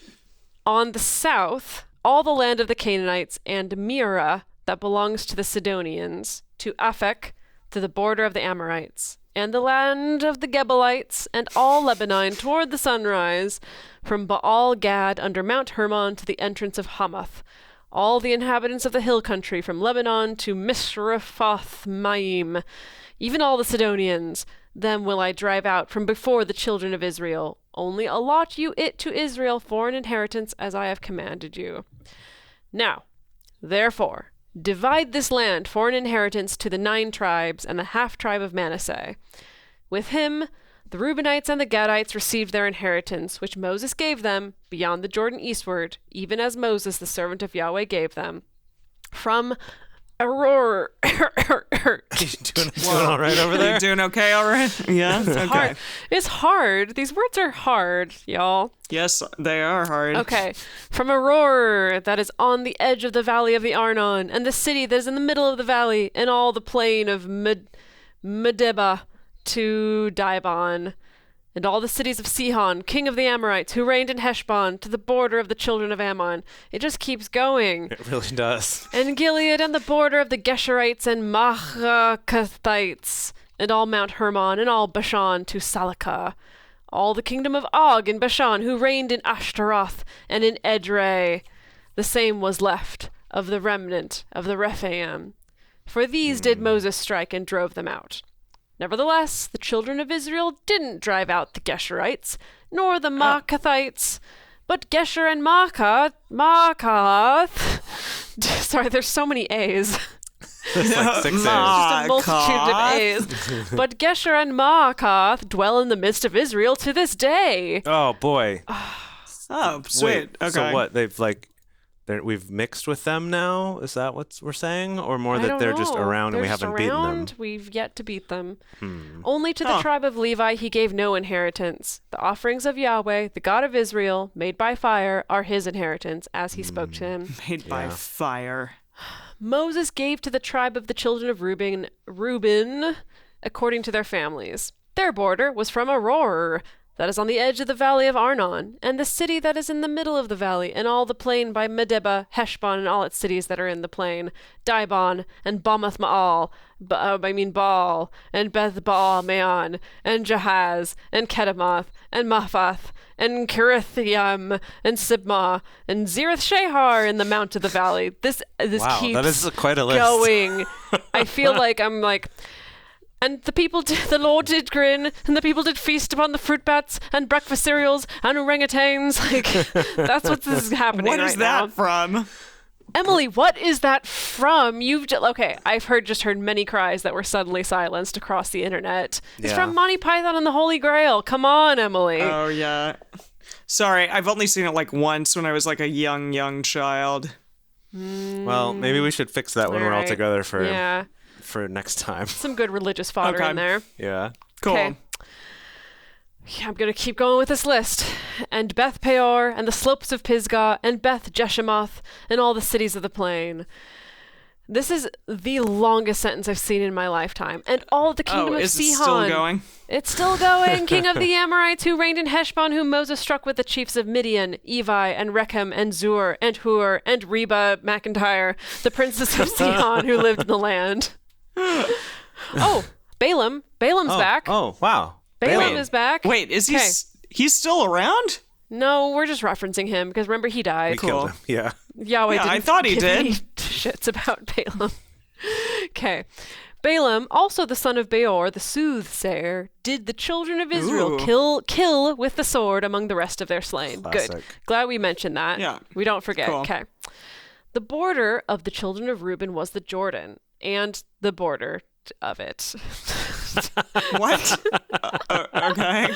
Speaker 3: On the south, all the land of the Canaanites and Mearah that belongs to the Sidonians, to Aphek, to the border of the Amorites, and the land of the Gebalites, and all Lebanon toward the sunrise, from Baal Gad under Mount Hermon to the entrance of Hamath, all the inhabitants of the hill country from Lebanon to Misrephoth Maim, even all the Sidonians, them will I drive out from before the children of Israel. Only allot you it to Israel for an inheritance as I have commanded you. Now, therefore, divide this land for an inheritance to the 9 tribes and the half-tribe of Manasseh. With him, the Reubenites and the Gadites received their inheritance, which Moses gave them, beyond the Jordan eastward, even as Moses, the servant of Yahweh, gave them. From Aror.
Speaker 4: doing all right over
Speaker 2: You
Speaker 4: there?
Speaker 2: doing okay all right? Yeah? Okay.
Speaker 3: Hard. It's hard. These words are hard, y'all.
Speaker 2: Yes, they are hard.
Speaker 3: Okay. From Aror, that is on the edge of the valley of the Arnon, and the city that is in the middle of the valley, and all the plain of Medeba to Dibon, and all the cities of Sihon, king of the Amorites, who reigned in Heshbon, to the border of the children of Ammon. It just keeps going.
Speaker 4: It really does.
Speaker 3: And Gilead and the border of the Geshurites and Maachakathites, and all Mount Hermon, and all Bashan to Salakah. All the kingdom of Og in Bashan, who reigned in Ashtaroth and in Edrei. The same was left of the remnant of the Rephaim. For these did Moses strike and drove them out. Nevertheless, the children of Israel didn't drive out the Geshurites, nor the Maacathites, but Gesher and Maacath. Sorry, there's so many A's.
Speaker 4: It's like 6 A's.
Speaker 3: Just a multitude of
Speaker 2: Maacath.
Speaker 3: A's. But Gesher and Maacath dwell in the midst of Israel to this day.
Speaker 4: Oh boy.
Speaker 2: Oh, sweet.
Speaker 4: Wait.
Speaker 2: Okay.
Speaker 4: So what? We've mixed with them now? Is that what we're saying, or more
Speaker 3: I
Speaker 4: that
Speaker 3: don't
Speaker 4: they're just
Speaker 3: know.
Speaker 4: around and we
Speaker 3: They're just
Speaker 4: haven't beaten them?
Speaker 3: around. We've yet to beat them. Only to the
Speaker 2: Huh.
Speaker 3: tribe of Levi he gave no inheritance. The offerings of Yahweh, the God of Israel, made by fire, are his inheritance, as he spoke to him.
Speaker 2: Made by
Speaker 4: Yeah.
Speaker 2: fire.
Speaker 3: Moses gave to the tribe of the children of Reuben, according to their families. Their border was from Aror, that is on the edge of the valley of Arnon, and the city that is in the middle of the valley, and all the plain by Medeba, Heshbon, and all its cities that are in the plain, Dibon, and Bamath Maal, Baal, and Beth Baal Meon, and Jahaz, and Kedemoth, and Maphath, and Kirithiam, and Sibmah, and Zereth Shahar in the mount of the valley. This
Speaker 4: Wow,
Speaker 3: keeps
Speaker 4: that is quite a list.
Speaker 3: going. I feel like I'm like, and the Lord did grin, and the people did feast upon the fruit bats and breakfast cereals and orangutans. Like, that's what this is happening
Speaker 2: What
Speaker 3: right
Speaker 2: is that
Speaker 3: now.
Speaker 2: from?
Speaker 3: Emily, what is that from? Okay, I've heard many cries that were suddenly silenced across the internet. It's
Speaker 4: Yeah.
Speaker 3: from Monty Python and the Holy Grail. Come on, Emily.
Speaker 2: Oh, yeah. Sorry, I've only seen it like once when I was like a young child.
Speaker 4: Well, maybe we should fix that when we're all
Speaker 3: Alright.
Speaker 4: together for
Speaker 3: Yeah,
Speaker 4: next time.
Speaker 3: some good religious fodder
Speaker 2: Okay.
Speaker 3: in there.
Speaker 4: Yeah.
Speaker 2: Cool.
Speaker 3: Okay. Yeah, I'm going to keep going with this list. And Beth Peor, and the slopes of Pisgah, and Beth Jeshemoth, and all the cities of the plain. This is the longest sentence I've seen in my lifetime. And all of the kingdom of
Speaker 2: is
Speaker 3: Sihon.
Speaker 2: it still going?
Speaker 3: It's still going. King of the Amorites, who reigned in Heshbon, whom Moses struck with the chiefs of Midian, Evi, and Rechem, and Zur, and Hur, and Reba McIntyre, the princes of Sihon, who lived in the land. Oh, Balaam. Balaam's back.
Speaker 4: Oh, wow.
Speaker 3: Balaam is back.
Speaker 2: Wait, is he?
Speaker 3: Okay.
Speaker 2: He's still around?
Speaker 3: No, we're just referencing him because remember he died.
Speaker 4: We killed him. Yeah.
Speaker 3: Yahweh
Speaker 2: Yeah,
Speaker 3: didn't
Speaker 2: I thought he
Speaker 3: give
Speaker 2: did.
Speaker 3: any shits about Balaam. Balaam, also the son of Beor, the soothsayer, did the children of Israel kill with the sword among the rest of their slain.
Speaker 4: Classic.
Speaker 3: Good. Glad we mentioned that.
Speaker 2: Yeah.
Speaker 3: We don't forget.
Speaker 2: Cool.
Speaker 3: Okay. The border of the children of Reuben was the Jordan, and the border of it.
Speaker 2: What? Okay.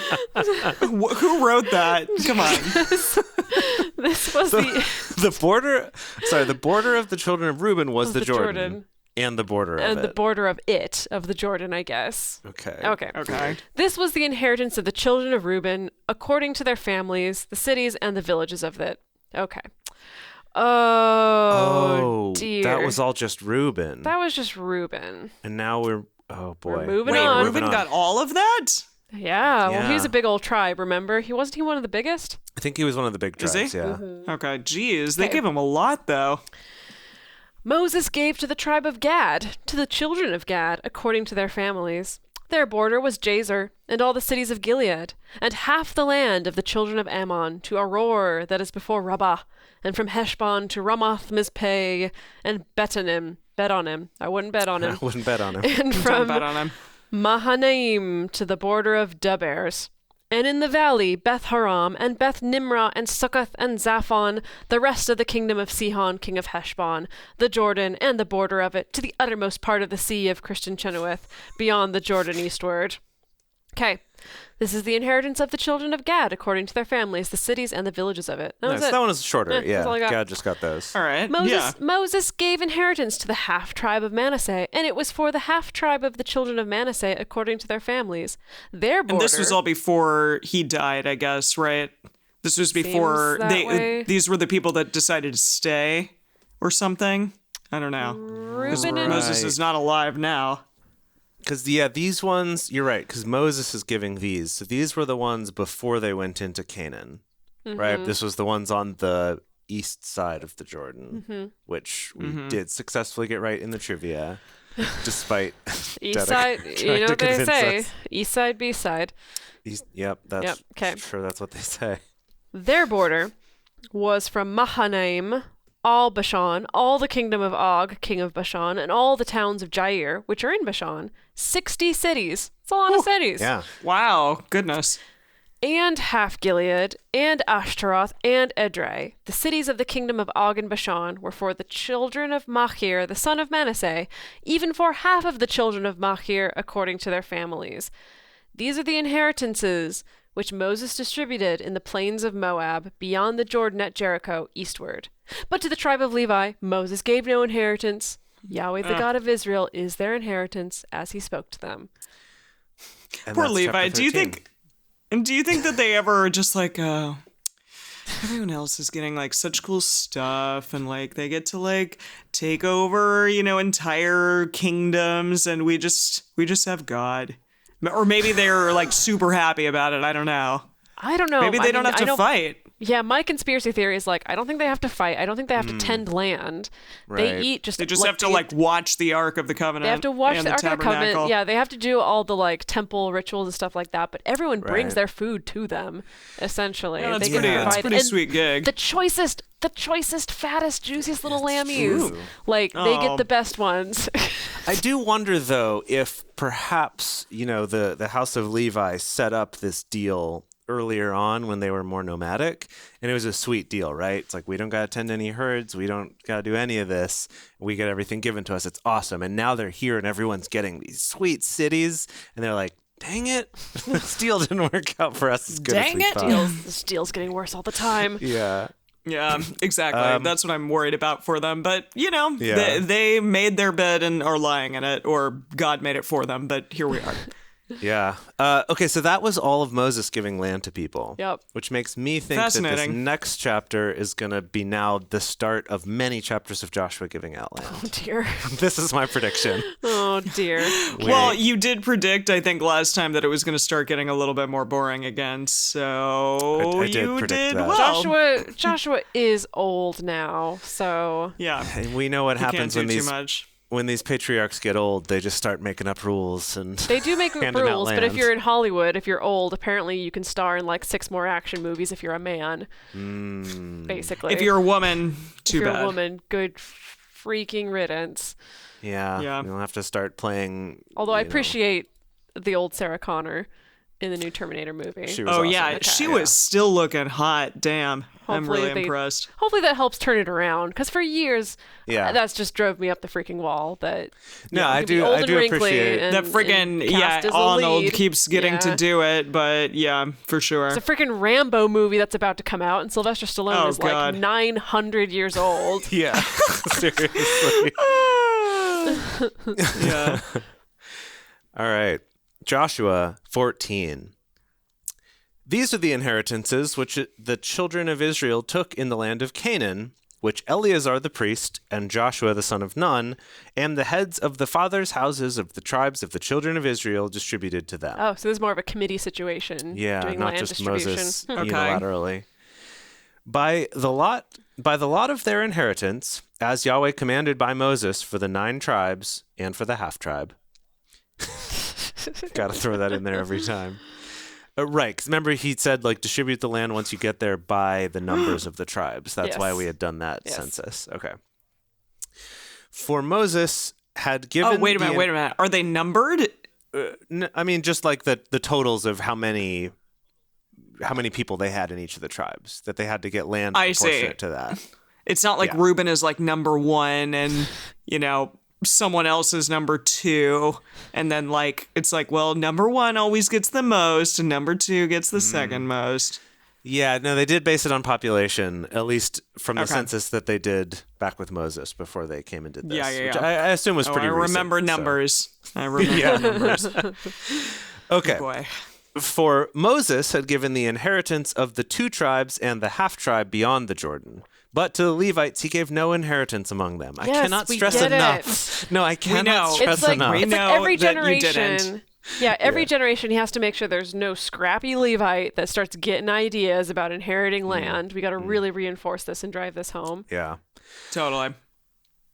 Speaker 2: Who wrote that? Come on.
Speaker 3: This was
Speaker 4: The border of the children of Reuben was the Jordan. And the border of
Speaker 3: and
Speaker 4: it.
Speaker 3: the border of the Jordan, I guess.
Speaker 4: Okay.
Speaker 2: Okay.
Speaker 3: This was the inheritance of the children of Reuben, according to their families, the cities and the villages of it. Okay. Oh, dear.
Speaker 4: That was all just Reuben.
Speaker 3: That was just Reuben.
Speaker 4: And now oh boy.
Speaker 3: We're moving
Speaker 2: Wait,
Speaker 3: on.
Speaker 2: Reuben got all of that?
Speaker 3: Yeah, well, he was
Speaker 4: Yeah.
Speaker 3: a big old tribe, remember? Wasn't he one of the biggest?
Speaker 4: I think he was one of the big
Speaker 2: Is
Speaker 4: tribes,
Speaker 2: he?
Speaker 4: yeah.
Speaker 2: Okay, geez. They
Speaker 3: Okay.
Speaker 2: gave him a lot, though.
Speaker 3: Moses gave to the tribe of Gad, to the children of Gad, according to their families. Their border was Jazer, and all the cities of Gilead, and half the land of the children of Ammon, to Aroer, that is before Rabbah, and from Heshbon to Ramoth Mizpeh, and Bet on him. I wouldn't bet on
Speaker 4: I
Speaker 3: him.
Speaker 4: wouldn't bet on him.
Speaker 3: And
Speaker 2: Don't
Speaker 3: from
Speaker 2: bet on him.
Speaker 3: Mahanaim to the border of Debers. And in the valley, Beth Haram, and Beth Nimrah, and Succoth, and Zaphon, the rest of the kingdom of Sihon, king of Heshbon, the Jordan, and the border of it, to the uttermost part of the sea of Christian Chenoweth, beyond the Jordan eastward. Okay, this is the inheritance of the children of Gad, according to their families, the cities and the villages of it. That was
Speaker 4: Nice.
Speaker 3: it.
Speaker 4: That one was shorter.
Speaker 3: That's all I got.
Speaker 4: God just got those.
Speaker 2: All right.
Speaker 3: Moses,
Speaker 2: Yeah.
Speaker 3: Moses gave inheritance to the half-tribe of Manasseh, and it was for the half-tribe of the children of Manasseh according to their families. Their border...
Speaker 2: And this was all before he died, I guess, right? This was before
Speaker 3: Seems that way.
Speaker 2: these were the people that decided to stay or something. I don't know.
Speaker 3: Reuben and
Speaker 2: Moses is not alive now.
Speaker 4: Because, yeah, these ones, you're right, because Moses is giving these. So these were the ones before they went into Canaan, right? This was the ones on the east side of the Jordan, which we did successfully get right in the trivia, despite
Speaker 3: East side, you know what they say. East side, B side.
Speaker 4: Yep, that's
Speaker 3: Yep, 'kay.
Speaker 4: sure that's what they say.
Speaker 3: Their border was from Mahanaim, all Bashan, all the kingdom of Og, king of Bashan, and all the towns of Jair, which are in Bashan. 60 cities. It's a lot of cities.
Speaker 4: Yeah.
Speaker 2: Wow, goodness.
Speaker 3: And half Gilead, and Ashtaroth, and Edrei. The cities of the kingdom of Og and Bashan were for the children of Machir, the son of Manasseh, even for half of the children of Machir, according to their families. These are the inheritances which Moses distributed in the plains of Moab, beyond the Jordan at Jericho, eastward. But to the tribe of Levi, Moses gave no inheritance. Yahweh, the God of Israel, is their inheritance, as he spoke to them.
Speaker 4: And
Speaker 2: Poor
Speaker 4: that's
Speaker 2: Levi.
Speaker 4: chapter
Speaker 2: Do you
Speaker 4: 13.
Speaker 2: think that they ever just like everyone else is getting like such cool stuff and like they get to like take over, entire kingdoms and we just have God. Or maybe they're like super happy about it. I don't know.
Speaker 3: I don't know.
Speaker 2: Maybe they don't have to fight.
Speaker 3: Yeah, my conspiracy theory is like, I don't think they have to fight. I don't think they have to tend land. They
Speaker 4: Right.
Speaker 3: eat just.
Speaker 2: They just have to like watch the Ark of the Covenant.
Speaker 3: They have to watch
Speaker 2: and
Speaker 3: the Ark of the
Speaker 2: Tabernacle.
Speaker 3: Covenant. Yeah, they have to do all the like temple rituals and stuff like that. But everyone brings
Speaker 4: Right.
Speaker 3: their food to them, essentially.
Speaker 2: Yeah, that's
Speaker 3: they
Speaker 2: pretty, that's
Speaker 3: provide-
Speaker 2: pretty
Speaker 3: and
Speaker 2: sweet gig.
Speaker 3: The choicest, fattest, juiciest little lammies.
Speaker 4: true.
Speaker 3: Like they
Speaker 2: Oh.
Speaker 3: get the best ones.
Speaker 4: I do wonder, though, if perhaps, the House of Levi set up this deal earlier on when they were more nomadic, and it was a sweet deal, right? It's like, we don't got to tend any herds, we don't got to do any of this, we get everything given to us, it's awesome. And now they're here and everyone's getting these sweet cities, and they're like, dang it, this deal didn't work out for us as good as
Speaker 2: Dang
Speaker 4: we
Speaker 2: it.
Speaker 4: thought.
Speaker 3: This deal's getting worse all the time.
Speaker 4: Yeah.
Speaker 2: Yeah, exactly. That's what I'm worried about for them. But,
Speaker 4: Yeah.
Speaker 2: they made their bed and are lying in it, or God made it for them, but here we are.
Speaker 4: Yeah. Okay, so that was all of Moses giving land to people.
Speaker 3: Yep.
Speaker 4: Which makes me think that this
Speaker 2: Fascinating.
Speaker 4: next chapter is going to be now the start of many chapters of Joshua giving out land.
Speaker 3: Oh dear.
Speaker 4: This is my prediction.
Speaker 3: Oh dear.
Speaker 2: Well, you did predict, I think, last time that it was going to start getting a little bit more boring again. So
Speaker 4: I did
Speaker 2: you
Speaker 4: predict
Speaker 2: did
Speaker 4: that.
Speaker 2: well.
Speaker 3: Joshua is old now, so
Speaker 2: Yeah.
Speaker 4: And we know what
Speaker 2: Can't
Speaker 4: happens
Speaker 2: do
Speaker 4: when
Speaker 2: too
Speaker 4: these
Speaker 2: much.
Speaker 4: when these patriarchs get old, they just start making up rules and
Speaker 3: they do make
Speaker 4: handing out
Speaker 3: rules. But if
Speaker 4: land.
Speaker 3: you're in Hollywood, if you're old, apparently you can star in like 6 more action movies if you're a man. Basically,
Speaker 2: If you're a woman, too
Speaker 3: if you're
Speaker 2: bad.
Speaker 3: a woman, good freaking riddance.
Speaker 4: Yeah,
Speaker 2: Yeah.
Speaker 4: you'll have to start playing.
Speaker 3: Although I
Speaker 4: you know,
Speaker 3: appreciate the old Sarah Connor in the new Terminator movie.
Speaker 4: She was
Speaker 2: Oh
Speaker 4: awesome.
Speaker 2: yeah,
Speaker 3: Okay.
Speaker 2: she was still looking hot. Damn, I'm
Speaker 3: Hopefully
Speaker 2: really
Speaker 3: they-
Speaker 2: impressed.
Speaker 3: Hopefully that helps turn it around, because for years,
Speaker 4: Yeah.
Speaker 3: that's just drove me up the freaking wall. That
Speaker 4: No,
Speaker 3: you
Speaker 4: I
Speaker 3: can be
Speaker 4: do.
Speaker 3: old
Speaker 4: I
Speaker 3: and
Speaker 4: do
Speaker 3: wrinkly
Speaker 4: appreciate.
Speaker 3: and-
Speaker 2: That friggin'
Speaker 3: and
Speaker 2: yeah,
Speaker 3: cast as the
Speaker 2: Arnold
Speaker 3: lead.
Speaker 2: keeps getting to
Speaker 3: Yeah.
Speaker 2: do it, but yeah, for sure.
Speaker 3: It's a freaking Rambo movie that's about to come out, and Sylvester Stallone
Speaker 2: Oh,
Speaker 3: is like
Speaker 2: God.
Speaker 3: 900 years old.
Speaker 4: Yeah, seriously.
Speaker 2: Yeah.
Speaker 4: All right. Joshua 14. These are the inheritances which the children of Israel took in the land of Canaan, which Eleazar the priest and Joshua the son of Nun and the heads of the fathers' houses of the tribes of the children of Israel distributed to them.
Speaker 3: Oh, so this is more of a committee situation.
Speaker 4: Yeah,
Speaker 3: doing
Speaker 4: not
Speaker 3: land
Speaker 4: just
Speaker 3: distribution.
Speaker 4: Moses
Speaker 2: Okay.
Speaker 4: unilaterally. By the lot of their inheritance, as Yahweh commanded by Moses for the 9 tribes and for the half tribe. Got to throw that in there every time. Right, 'cause remember he said like distribute the land once you get there by the numbers of the tribes. That's why
Speaker 3: Yes.
Speaker 4: we had done that
Speaker 3: Yes.
Speaker 4: census. Okay. For Moses had given.
Speaker 2: Oh wait a minute. Are they numbered?
Speaker 4: I mean, just like the totals of how many people they had in each of the tribes that they had to get land
Speaker 2: I see.
Speaker 4: proportionate to that.
Speaker 2: It's not like
Speaker 4: Yeah.
Speaker 2: Reuben is like number 1 and someone else is number 2, and then like it's like, well, number 1 always gets the most and number 2 gets the second most.
Speaker 4: Yeah, no, they did base it on population, at least from the
Speaker 2: Okay.
Speaker 4: census that they did back with Moses before they came and did this.
Speaker 2: Yeah.
Speaker 4: Which I assume was
Speaker 2: Oh,
Speaker 4: pretty
Speaker 2: I
Speaker 4: recent,
Speaker 2: remember
Speaker 4: so-
Speaker 2: numbers. I remember
Speaker 4: Yeah.
Speaker 2: numbers.
Speaker 4: Okay.
Speaker 2: Boy.
Speaker 4: For Moses had given the inheritance of the 2 tribes and the half tribe beyond the Jordan. But to the Levites he gave no inheritance among them. I
Speaker 3: Yes,
Speaker 4: cannot
Speaker 3: we
Speaker 4: stress
Speaker 3: get
Speaker 4: enough. No, I
Speaker 2: know.
Speaker 4: cannot stress
Speaker 3: It's like,
Speaker 4: enough.
Speaker 2: We
Speaker 3: it's like
Speaker 2: know
Speaker 3: every
Speaker 2: that you
Speaker 3: generation.
Speaker 2: didn't.
Speaker 3: Yeah, every generation he has to make sure there's no scrappy Levite that starts getting ideas about inheriting land. We got to really reinforce this and drive this home.
Speaker 4: Yeah.
Speaker 2: Totally.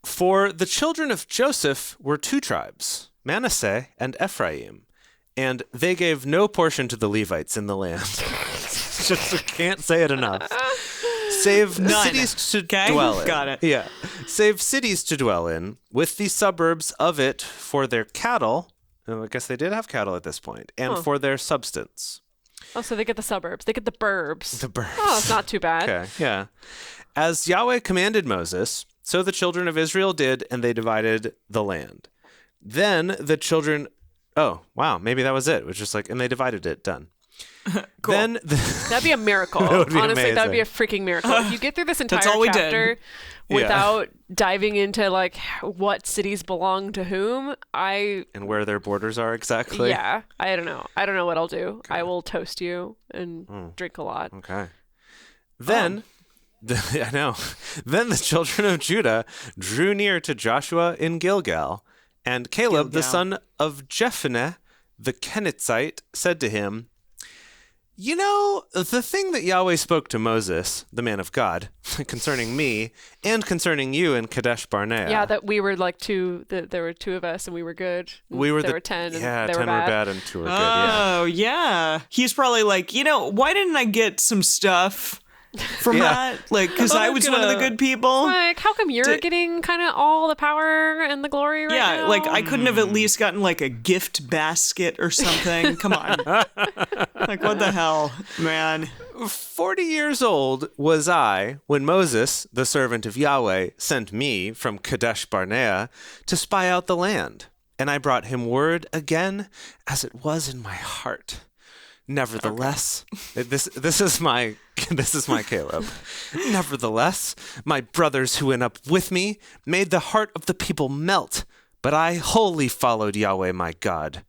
Speaker 4: For the children of Joseph were 2 tribes, Manasseh and Ephraim, and they gave no portion to the Levites in the land. Just can't say it enough. Save
Speaker 2: None.
Speaker 4: cities to
Speaker 2: Okay,
Speaker 4: dwell in.
Speaker 2: got it.
Speaker 4: Yeah. Save cities to dwell in, with the suburbs of it for their cattle. Oh, I guess they did have cattle at this point, and for their substance.
Speaker 3: Oh, so they get the suburbs. They get the burbs.
Speaker 4: The birds.
Speaker 3: Oh, it's not too bad.
Speaker 4: Okay, yeah. As Yahweh commanded Moses, so the children of Israel did, and they divided the land. Then the children. Oh, wow. Maybe that was it. It was just like, and they divided it. Done.
Speaker 2: Cool.
Speaker 4: Then
Speaker 3: That'd be a miracle.
Speaker 4: That would be
Speaker 3: Honestly, that'd be a
Speaker 4: amazing.
Speaker 3: freaking miracle. If you get through this entire
Speaker 2: all we did.
Speaker 3: chapter
Speaker 4: Yeah.
Speaker 3: without diving into like what cities belong to whom,
Speaker 4: and where their borders are exactly.
Speaker 3: yeah, I don't know. I don't know what I'll do. I will toast you and
Speaker 4: Hmm.
Speaker 3: drink a lot.
Speaker 4: Okay. Then, I know. Then the children of Judah drew near to Joshua in Gilgal, and Caleb, the
Speaker 2: Gilgal.
Speaker 4: son of Jephunneh, the Kenitzite, said to him, "You know, the thing that Yahweh spoke to Moses, the man of God, concerning me and concerning you in Kadesh Barnea.
Speaker 3: Yeah, that we were like 2. There were 2 of us, and we were good.
Speaker 4: we were
Speaker 3: there
Speaker 4: the
Speaker 3: were 10. And
Speaker 4: yeah,
Speaker 3: they
Speaker 4: 10
Speaker 3: were bad.
Speaker 4: and 2 were good. Yeah.
Speaker 2: Oh, yeah. He's probably like, why didn't I get some stuff from
Speaker 4: Yeah.
Speaker 2: that? Like, because I was one of the good people.
Speaker 3: Like, how come you're getting kind of all the power and the glory right now?
Speaker 2: Yeah, like I couldn't have at least gotten like a gift basket or something. Come on. Like, what the hell, man?
Speaker 4: 40 years old was I when Moses, the servant of Yahweh, sent me from Kadesh Barnea to spy out the land. And I brought him word again as it was in my heart. Nevertheless, this is my Caleb. Nevertheless, my brothers who went up with me made the heart of the people melt, but I wholly followed Yahweh my God.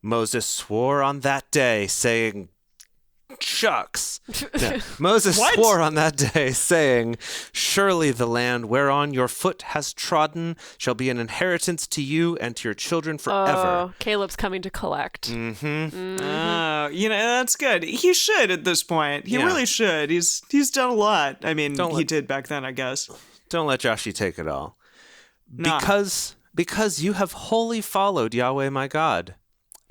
Speaker 4: Moses swore on that day, saying, Shucks. No. Moses
Speaker 2: What?
Speaker 4: swore on that day, saying, Surely the land whereon your foot has trodden shall be an inheritance to you and to your children forever.
Speaker 3: Oh, Caleb's coming to collect.
Speaker 2: That's good. He should at this point. He
Speaker 4: Yeah.
Speaker 2: really should. He's done a lot. I mean,
Speaker 4: Don't
Speaker 2: he
Speaker 4: let-
Speaker 2: did back then, I guess.
Speaker 4: Don't let Joshy take it all.
Speaker 2: Nah.
Speaker 4: Because you have wholly followed Yahweh my God.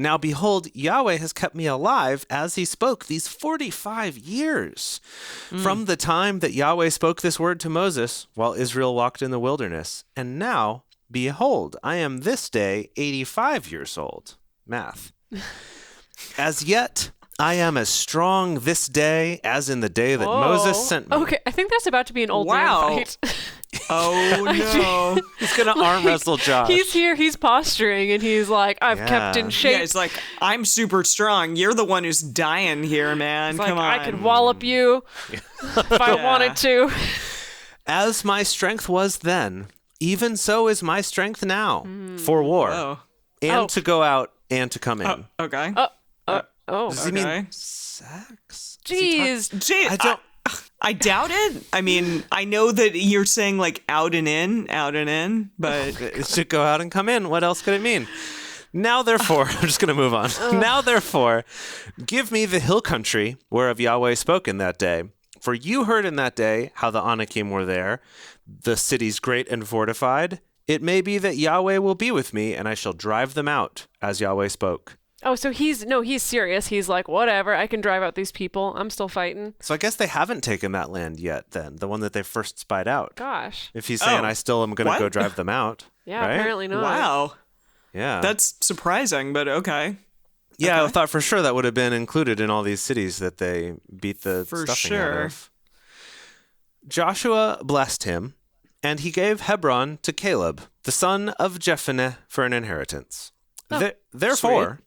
Speaker 4: Now behold, Yahweh has kept me alive as he spoke these 45 years. From the time that Yahweh spoke this word to Moses while Israel walked in the wilderness. And now, behold, I am this day 85 years old. Math. As yet, I am as strong this day as in the day that Moses sent me.
Speaker 3: Okay, I think that's about to be an old
Speaker 2: Wow.
Speaker 3: man fight.
Speaker 2: Oh, no.
Speaker 4: He's going to arm wrestle Josh.
Speaker 3: He's here, he's posturing, and he's like, I've kept
Speaker 4: Yeah.
Speaker 3: in shape.
Speaker 2: Yeah, it's like, I'm super strong. You're the one who's dying here, man.
Speaker 3: It's like,
Speaker 2: Come on.
Speaker 3: I could wallop you if I
Speaker 2: Yeah.
Speaker 3: wanted to.
Speaker 4: As my strength was then, even so is my strength now for war
Speaker 2: Oh.
Speaker 4: and
Speaker 3: Oh.
Speaker 4: to go out and to come in.
Speaker 2: Okay.
Speaker 3: Oh,
Speaker 4: Does he
Speaker 2: okay.
Speaker 4: mean sex?
Speaker 3: jeez.
Speaker 2: Gee,
Speaker 4: I don't.
Speaker 2: I doubt it. I mean, I know that you're saying like out and in, but
Speaker 4: It should go out and come in. What else could it mean? Now, therefore, I'm just going to move on. Now, therefore, give me the hill country whereof Yahweh spoke in that day. For you heard in that day how the Anakim were there, the cities great and fortified. It may be that Yahweh will be with me, and I shall drive them out, as Yahweh spoke.
Speaker 3: Oh, so he's serious. He's like, whatever, I can drive out these people. I'm still fighting.
Speaker 4: So I guess they haven't taken that land yet, then, the one that they first spied out.
Speaker 3: Gosh.
Speaker 4: If he's saying,
Speaker 2: Oh,
Speaker 4: I still am going to
Speaker 2: what?
Speaker 4: go drive them out.
Speaker 3: Yeah,
Speaker 4: right?
Speaker 3: apparently not.
Speaker 2: wow.
Speaker 4: Yeah.
Speaker 2: That's surprising, but okay.
Speaker 4: Yeah, I
Speaker 2: okay.
Speaker 4: thought for sure that would have been included in all these cities that they beat the
Speaker 2: For
Speaker 4: stuffing out
Speaker 2: sure.
Speaker 4: of. Joshua blessed him, and he gave Hebron to Caleb, the son of Jephunneh, for an inheritance. Therefore,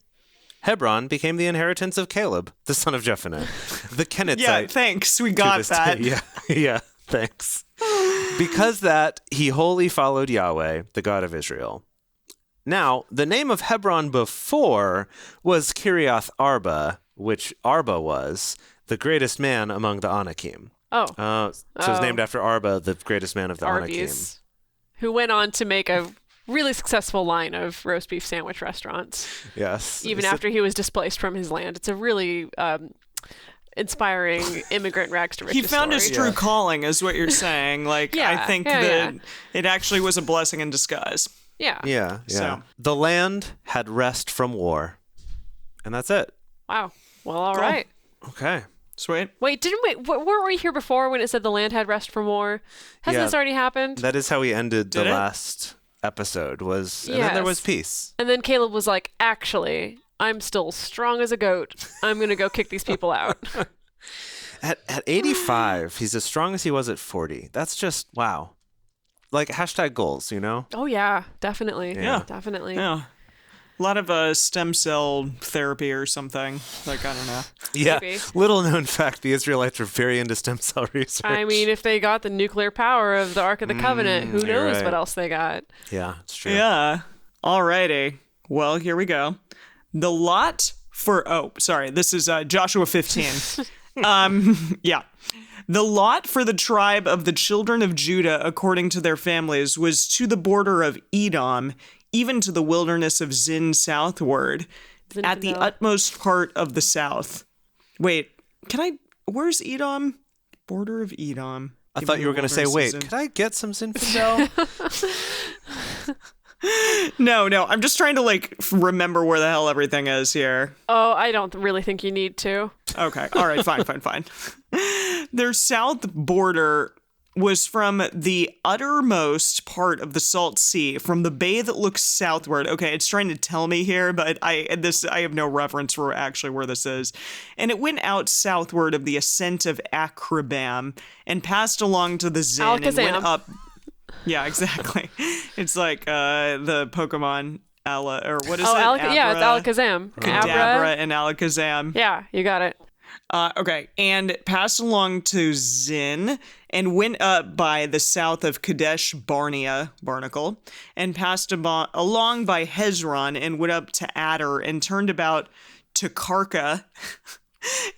Speaker 4: Hebron became the inheritance of Caleb, the son of Jephunneh, the Kenitzite.
Speaker 2: Yeah, thanks. We
Speaker 4: to
Speaker 2: got
Speaker 4: this
Speaker 2: that.
Speaker 4: day. Yeah, thanks. Because that he wholly followed Yahweh, the God of Israel. Now, the name of Hebron before was Kiriath Arba, which Arba was the greatest man among the Anakim.
Speaker 3: Oh,
Speaker 4: So it was named after Arba, the greatest man of the Anakim.
Speaker 3: Arby's, who went on to make a really successful line of roast beef sandwich restaurants,
Speaker 4: Yes.
Speaker 3: even after he was displaced from his land. It's a really inspiring immigrant rags to riches
Speaker 2: He found his
Speaker 3: story.
Speaker 2: true calling, is what you're saying. Like,
Speaker 3: Yeah,
Speaker 2: I think
Speaker 3: yeah,
Speaker 2: that
Speaker 3: yeah.
Speaker 2: it actually was a blessing in disguise.
Speaker 3: Yeah.
Speaker 4: Yeah.
Speaker 2: So-
Speaker 4: The land had rest from war. And that's it.
Speaker 3: Wow. Well, all right.
Speaker 4: Okay.
Speaker 2: Sweet.
Speaker 3: Wait, weren't we here before when it said the land had rest from war? Hasn't
Speaker 4: Yeah.
Speaker 3: this already happened?
Speaker 4: That is how we ended the
Speaker 2: Did it?
Speaker 4: last episode was and then there was
Speaker 3: Yes.
Speaker 4: peace.
Speaker 3: And then Caleb was like, actually, I'm still strong as a goat. I'm going to go kick these people out.
Speaker 4: At 85, he's as strong as he was at 40. That's just wow. Like hashtag goals, you know?
Speaker 3: Oh, yeah, definitely.
Speaker 2: Yeah.
Speaker 3: Definitely.
Speaker 2: Yeah. A lot of stem cell therapy or something. Like, I don't know.
Speaker 4: Yeah.
Speaker 3: Maybe.
Speaker 4: Little known fact, the Israelites are very into stem cell research.
Speaker 3: I mean, if they got the nuclear power of the Ark of the Covenant, who
Speaker 4: you're
Speaker 3: knows
Speaker 4: right.
Speaker 3: what else they got?
Speaker 4: yeah, it's true.
Speaker 2: Yeah. Alrighty. Well, here we go. The lot for this is Joshua 15. Yeah. The lot for the tribe of the children of Judah according to their families was to the border of Edom, even to the wilderness of Zin southward, at the utmost part of the south. Wait, where's Edom? Border of Edom.
Speaker 4: I
Speaker 2: Give
Speaker 4: thought
Speaker 2: me
Speaker 4: you were
Speaker 2: the
Speaker 4: going to say,
Speaker 2: wilderness
Speaker 4: wait,
Speaker 2: of Zin.
Speaker 4: could I get some Zinfandel?
Speaker 2: No, I'm just trying to remember where the hell everything is here.
Speaker 3: Oh, I don't really think you need to.
Speaker 2: Okay. All right. Fine. Their south border was from the uttermost part of the Salt Sea, from the bay that looks southward. Okay, it's trying to tell me here, but I have no reference for actually where this is. And it went out southward of the ascent of Akrabam and passed along to the Zin and
Speaker 3: Alakazam.
Speaker 2: went up. Yeah, exactly. It's like the Pokemon or what is it?
Speaker 3: Yeah, it's
Speaker 2: Abra,
Speaker 3: Alakazam.
Speaker 2: Kadabra, and Alakazam.
Speaker 3: Yeah, you got it.
Speaker 2: Okay, and passed along to Zin, and went up by the south of Kadesh Barnacle, and passed along by Hezron, and went up to Adder, and turned about to Karka,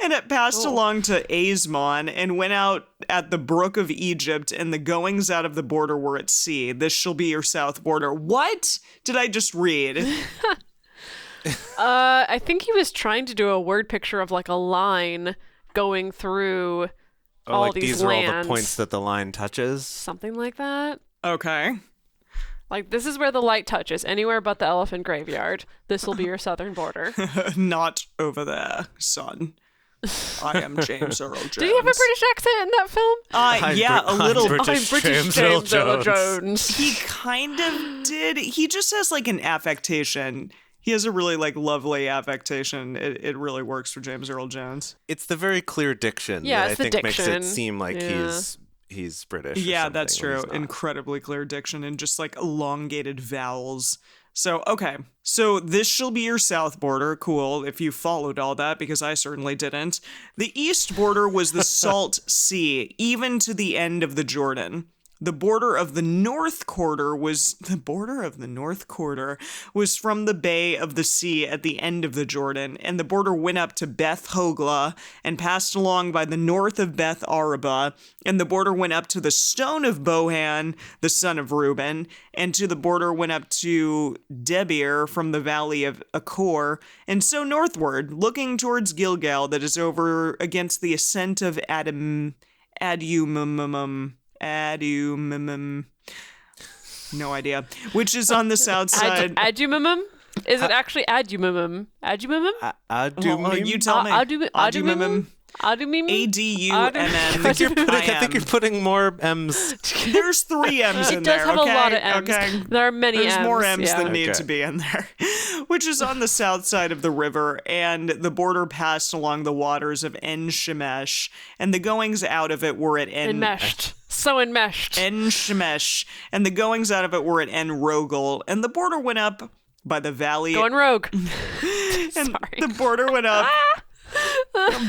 Speaker 2: and it passed along to Azmon, and went out at the brook of Egypt, and the goings out of the border were at sea. This shall be your south border. What did I just read?
Speaker 3: I think he was trying to do a word picture of like a line going through all
Speaker 4: like
Speaker 3: these
Speaker 4: these
Speaker 3: lands.
Speaker 4: are all the points that the line touches.
Speaker 3: Something like that.
Speaker 2: Okay.
Speaker 3: Like, this is where the light touches. Anywhere but the elephant graveyard. This will be your southern border.
Speaker 2: Not over there, son. I am James Earl Jones.
Speaker 3: Did he have a British accent in that film?
Speaker 2: Yeah, a little.
Speaker 4: British
Speaker 3: I'm British
Speaker 4: James Earl
Speaker 3: James Earl
Speaker 4: Jones.
Speaker 3: Jones.
Speaker 2: He kind of did. He just has like an affectation. He has a really like lovely affectation. It really works for James Earl Jones.
Speaker 4: It's the very clear diction
Speaker 3: Yeah,
Speaker 4: that I
Speaker 3: it's the
Speaker 4: think makes
Speaker 3: diction.
Speaker 4: it seem like
Speaker 3: Yeah.
Speaker 4: he's British. or
Speaker 2: Yeah, that's
Speaker 4: something when
Speaker 2: true.
Speaker 4: he's not.
Speaker 2: Incredibly clear diction and just like elongated vowels. So, okay. So this shall be your south border. Cool. If you followed all that, because I certainly didn't. The east border was the Salt Sea, even to the end of the Jordan. The border of the north quarter was from the bay of the sea at the end of the Jordan, and the border went up to Beth Hogla and passed along by the north of Beth Araba, and the border went up to the stone of Bohan, the son of Reuben, and to the border went up to Debir from the valley of Achor, and so northward, looking towards Gilgal, that is over against the ascent of Adumimum. No idea. Which is on the south side.
Speaker 3: Adumimum? Is it actually Adumimum? Adumimum?
Speaker 2: Well, you tell me.
Speaker 3: Adumimum? Adumimum?
Speaker 2: A-D-U-M-M.
Speaker 4: I think you're putting more M's.
Speaker 2: There's 3 M's in
Speaker 3: It
Speaker 2: there,
Speaker 3: does have
Speaker 2: okay?
Speaker 3: a lot of M's.
Speaker 2: Okay.
Speaker 3: There are many
Speaker 2: There's
Speaker 3: M's.
Speaker 2: more M's
Speaker 3: yeah.
Speaker 2: than need
Speaker 4: Okay.
Speaker 2: to be in there. Which is on the south side of the river, and the border passed along the waters of En Shemesh, and the goings out of it were at
Speaker 3: Enmeshed. So enmeshed.
Speaker 2: En Shemesh, and the goings out of it were at En Rogel, and the border went up by the valley.
Speaker 3: Going rogue.
Speaker 2: and
Speaker 3: Sorry.
Speaker 2: The border went up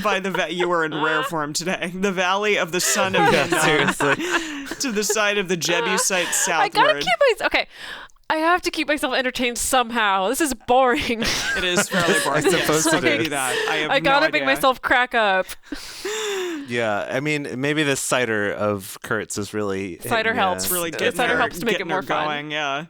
Speaker 2: by the you were in rare form today. The valley of the son of Hinnom
Speaker 4: Seriously.
Speaker 2: to the side of the Jebusite
Speaker 3: I
Speaker 2: southward.
Speaker 3: gotta keep myself. Okay. I have to keep myself entertained somehow. This is boring.
Speaker 2: It is fairly boring.
Speaker 4: I suppose
Speaker 2: Yes,
Speaker 4: it
Speaker 2: I can
Speaker 4: is.
Speaker 2: do that. I have
Speaker 3: I gotta
Speaker 2: no
Speaker 3: make
Speaker 2: idea.
Speaker 3: myself crack up.
Speaker 4: Yeah, I mean, maybe this cider of Kurt's is really
Speaker 3: Cider helps.
Speaker 2: really
Speaker 3: The
Speaker 2: getting
Speaker 3: cider
Speaker 2: her,
Speaker 3: helps to make it
Speaker 2: getting
Speaker 3: more
Speaker 2: her
Speaker 3: fun.
Speaker 2: going, yeah.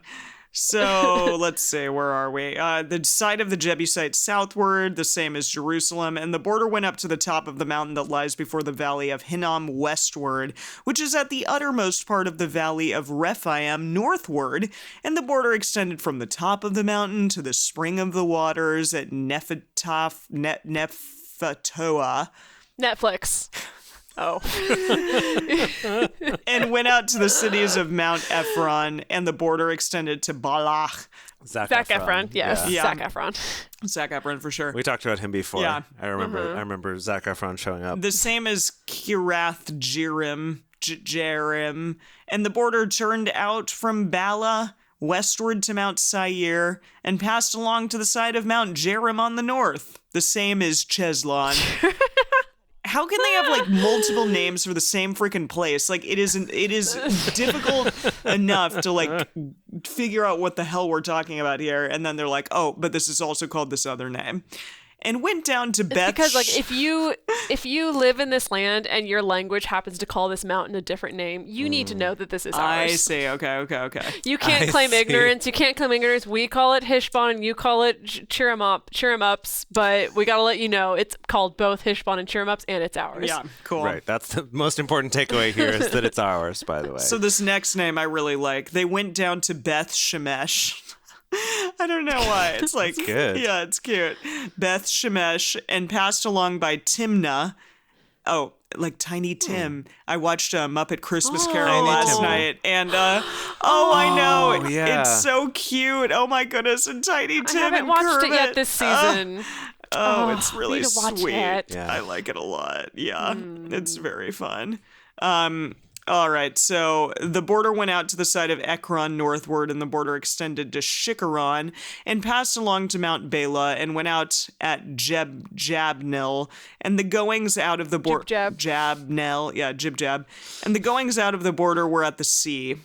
Speaker 2: So let's see, where are we? The side of the Jebusite southward, the same as Jerusalem, and the border went up to the top of the mountain that lies before the valley of Hinnom westward, which is at the uttermost part of the valley of Rephaim northward, and the border extended from the top of the mountain to the spring of the waters at Nephatoah.
Speaker 3: Netflix. Oh.
Speaker 2: And went out to the cities of Mount Ephron, and the border extended to Balach.
Speaker 4: Zac
Speaker 3: Zac Efron. Yes.
Speaker 4: Yeah.
Speaker 2: Yeah.
Speaker 3: Zac Efron.
Speaker 2: Zac Efron for sure.
Speaker 4: We talked about him before.
Speaker 2: Yeah.
Speaker 4: I remember Zac Efron showing up.
Speaker 2: The same as Kirath Jearim, and the border turned out from Bala westward to Mount Seir, and passed along to the side of Mount Jearim on the north. The same as Cheslon. How can they have like multiple names for the same freaking place? Like it is difficult enough to like figure out what the hell we're talking about here, and then they're like, oh, but this is also called this other name. And went down to Beth.
Speaker 3: Because like if you live in this land and your language happens to call this mountain a different name, you need to know that this is ours.
Speaker 2: I see. Okay.
Speaker 3: You can't
Speaker 4: I
Speaker 3: claim
Speaker 4: see.
Speaker 3: ignorance. You can't claim ignorance. We call it Hishbon. You call it Cheer-em-ups. But we gotta let you know it's called both Hishbon and Cheer-em-ups, and it's ours.
Speaker 2: Yeah, cool.
Speaker 4: Right. That's the most important takeaway here is that it's ours, by the way.
Speaker 2: So this next name I really like. They went down to Beth Shemesh. I don't know why. It's like,
Speaker 4: good.
Speaker 2: Yeah, it's cute. Beth Shemesh, and passed along by Timnah. Oh, like Tiny Tim. I watched Muppet Christmas Carol
Speaker 4: Tiny
Speaker 2: last
Speaker 4: Tim.
Speaker 2: night, and I know,
Speaker 4: yeah.
Speaker 2: it's so cute. Oh my goodness, and Tiny
Speaker 3: I
Speaker 2: Tim
Speaker 3: haven't
Speaker 2: and
Speaker 3: watched it
Speaker 2: Kermit.
Speaker 3: yet this season.
Speaker 2: It's really
Speaker 3: need to watch
Speaker 2: sweet.
Speaker 3: it.
Speaker 4: Yeah.
Speaker 2: I like it a lot. Yeah,
Speaker 3: Hmm.
Speaker 2: it's very fun. All right, so the border went out to the side of Ekron northward, and the border extended to Shikharon and passed along to Mount Bela and went out at Jabnel. And the goings out of the border,
Speaker 3: Jib-jab.
Speaker 2: Jabnel, yeah, Jib-jab. And the goings out of the border were at the sea.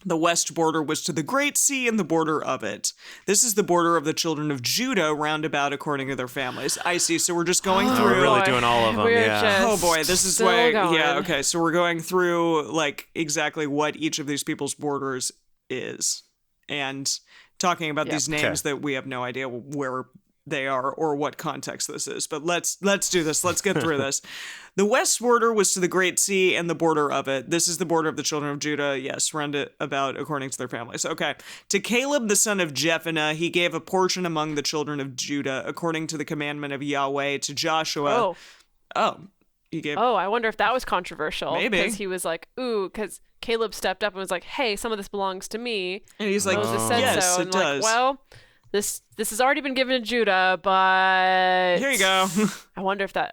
Speaker 2: The west border was to the Great Sea and the border of it. This is the border of the children of Judah, roundabout according to their families. I see. So we're just going
Speaker 4: Oh,
Speaker 2: through.
Speaker 4: we're really
Speaker 3: Boy,
Speaker 4: doing all of them.
Speaker 3: we're
Speaker 4: Yeah.
Speaker 3: just-
Speaker 2: Oh boy, this is
Speaker 3: Still
Speaker 2: way.
Speaker 3: going.
Speaker 2: Yeah, okay. So we're going through like exactly what each of these people's borders is, and talking about
Speaker 3: Yep.
Speaker 2: these names that we have no idea where they are or what context this is. But let's do this. Let's get through this. The west border was to the Great Sea and the border of it. This is the border of the children of Judah. Yes, roundabout according to their families. Okay. To Caleb the son of Jephunneh, he gave a portion among the children of Judah according to the commandment of Yahweh. To Joshua. He gave.
Speaker 3: I wonder if that was controversial.
Speaker 2: Maybe.
Speaker 3: Because he was like, ooh, because Caleb stepped up and was like, hey, some of this belongs to me.
Speaker 2: And he's like,
Speaker 3: Moses said
Speaker 2: yes,
Speaker 3: so.
Speaker 2: it
Speaker 3: And
Speaker 2: does.
Speaker 3: like, well, this has already been given to Judah, but
Speaker 2: Here you go.
Speaker 3: I wonder if there